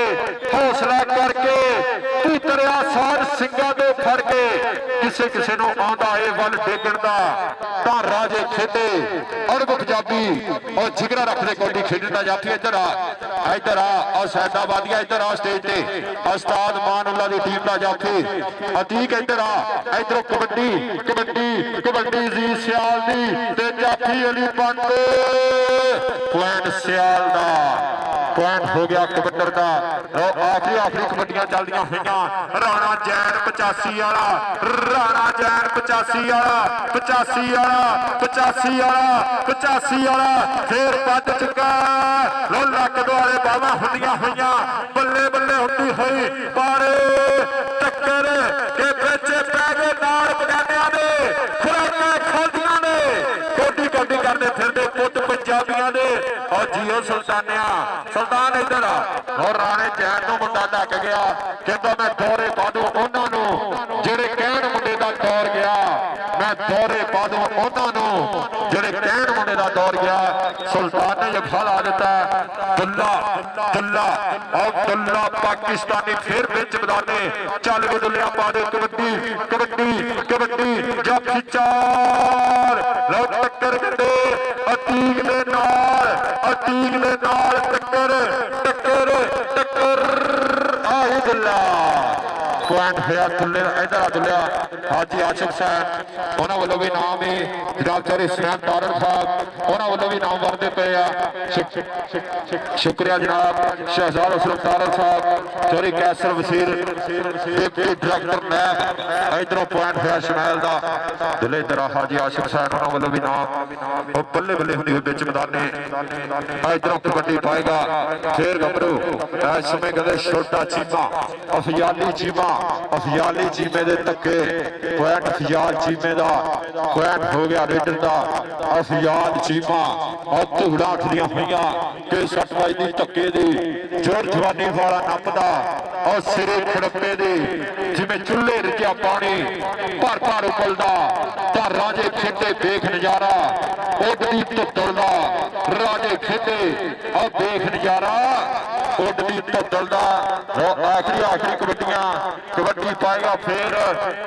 हौसला करके पुतरिया साध सिंगा दे फड़ के किसे किसे नु आंदा ए वल डेगण दा तां राजे खेते और पंजाबी और जिगरा रखदे कौडी खेडण दा जाफी। इधर आ और सैदाबादिया इधर आ स्टेज ते उस्ताद मानुल्ला दी टीम दा जाफी अतीक इधर आ। इधरों कबड्डी कबड्डी कबड्डी जी सियाल दी ते जाफी अली पंत पॉइंट सियाल दा पॉइंट हो गया कबड्डर का। आखिरी आखिरी कबड्डियां चलदियां हुई। राणा जैन 85 वाला राणा जैन 85 वाला 85 वाला 85 वाला 85 वाला फिर पद चुका लो लक द्वारे बावा हुंदियां हुई बल्ले बल्ले हुंदी हुई पर टक्कर के बच्चे पै गए नाल बगानियां दे खुराकां खोलदियां ने कोडी कोडी करदे फिरदे पुੱਤ पंजाबियां दे और जियो सुल्तानिया सुल्तान इधर और राणे जैन नूं मुंडा ढक गया कहता मैं दौरे पा दूं उन्हां नूं ਜਿਹੜੇ ਕਹਿਣ ਮੁੰਡੇ ਦਾ ਦੌਰ ਗਿਆ। मैं दौरे पा दूं उन्हां नूं ਜਿਹੜੇ ਕਹਿਣ ਮੁੰਡੇ ਦਾ ਦੌਰ ਗਿਆ। सुल्तान ने जफा ला दिता दुल्ला दुल्ला और दुल्ला पाकिस्तानी फिर बिच मैदाने चल गए दुल्लिया पा दे कबड्डी कबड्डी कबड्डी जाफी चार लो टक्कर कटे अतीक दे नाल टक्कर टक्कर टक्कर आई दुल्ला पॉइंट होया दुल्ले। इधर आ दुल्लिया हाजी आशिफ साहब उन्होंने वालों भी नाम है जनाब चौधरी हुसैन तारर साहब उन्होंने वालों भी नाम वरते पे आ। शुक्रिया जनाब शहजाद असलम तारर साहब चौधरी कैसर वजीर डिप्टी डायरेक्टर नैब। इधरों पॉइंट होया शमैल का दुल्ले। इधर हाजी आशिफ साहब उन्होंने वालों भी नाम बल्ले बल्ले होंदी हुई बिच मैदाने। इधरों कबड्डी पाएगा फिर गबरू इस समय कहते छोटा चीमा अफयाली चीमा अफयाली चीमे दे धक्के पॉइंट अफयाल चीमे दा पॉइंट हो गया रेडर दा अफयाल चीमा और धूड़ा उठदियां हुई कि 60 दी धक्के दी जोर जवानी वाला नपदा और सिरे खड़पे दी जिमें चुल्हे रिझिया पानी भर भर उबलदा तां राजे खेते देख नजारा उडदी धुद्दल दा राजे खेते और देख नजारा उडदी धुद्दल दा। आखिरी आखिरी कबड्डियां कबड्डी पाएगा फिर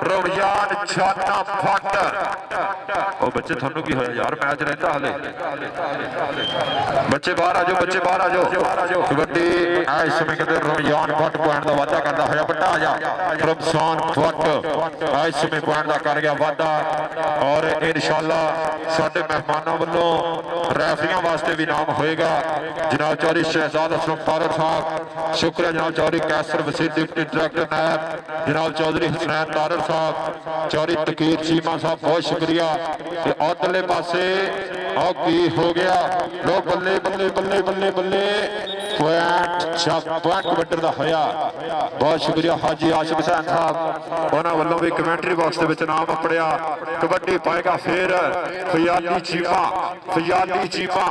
रमजान छाना फट ओ बच्चे थानू की होया यार मैच रहता हले बच्चे बाहर आ जाओ बच्चे बाहर आ जाओ कबड्डी इस समय कहते रमजान फट पॉइंट का वाधा करता होया बट्टा आ जा रमजान फट इस समय पॉइंट का कर गया वाधा। और इंशाअल्लाह साडे मेहमानों वालों रैफरियां वास्ते भी नाम होएगा जनाब चौधरी शहजाद असलम तारर साहब शुक्रिया जनाब चौधरी कैसर वजीर डिप्टी डायरेक्टर नैब जनाब चौधरी हुसैन तारर साहब चौधरी तकीर चीमा साहब बहुत शुक्रिया। उधरले पासे और की हो गया लो बल्ले बल्ले बल्ले बल्ले बल्ले पॉइंट कबड्डर का होया। बहुत शुक्रिया हाजी आशिफ हुसैन साहब उन्होंने वालों भी कमेंटरी बॉक्स के नाम अपड़िया। कबड्डी पाएगा फिर फयाली चीमा फयाली चीमा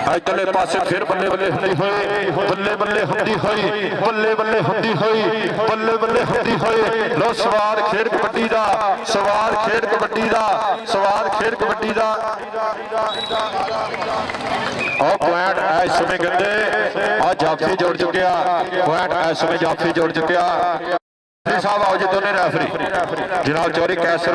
इधरले पासे फिर बल्ले बल्ले हुंदी होई बल्ले बल्ले हुंदी होई बल्ले बल्ले हुंदी होई बल्ले बल्ले हुंदी होई लो सवार खेड कबड्डी दा सवार खेड कबड्डी दा सवार खेड कबड्डी दा और पॉइंट इस समय कहते आ जाफी जोड़ चुकिया पॉइंट इस समय जाफी जोड़ चुकिया ਸਾਹਿਬ ਆਓ ਜੀ ਦੋਨੇ ਰੈਫਰੀ ਜਨਾਬ ਚੌਧਰੀ ਕੈਸਰ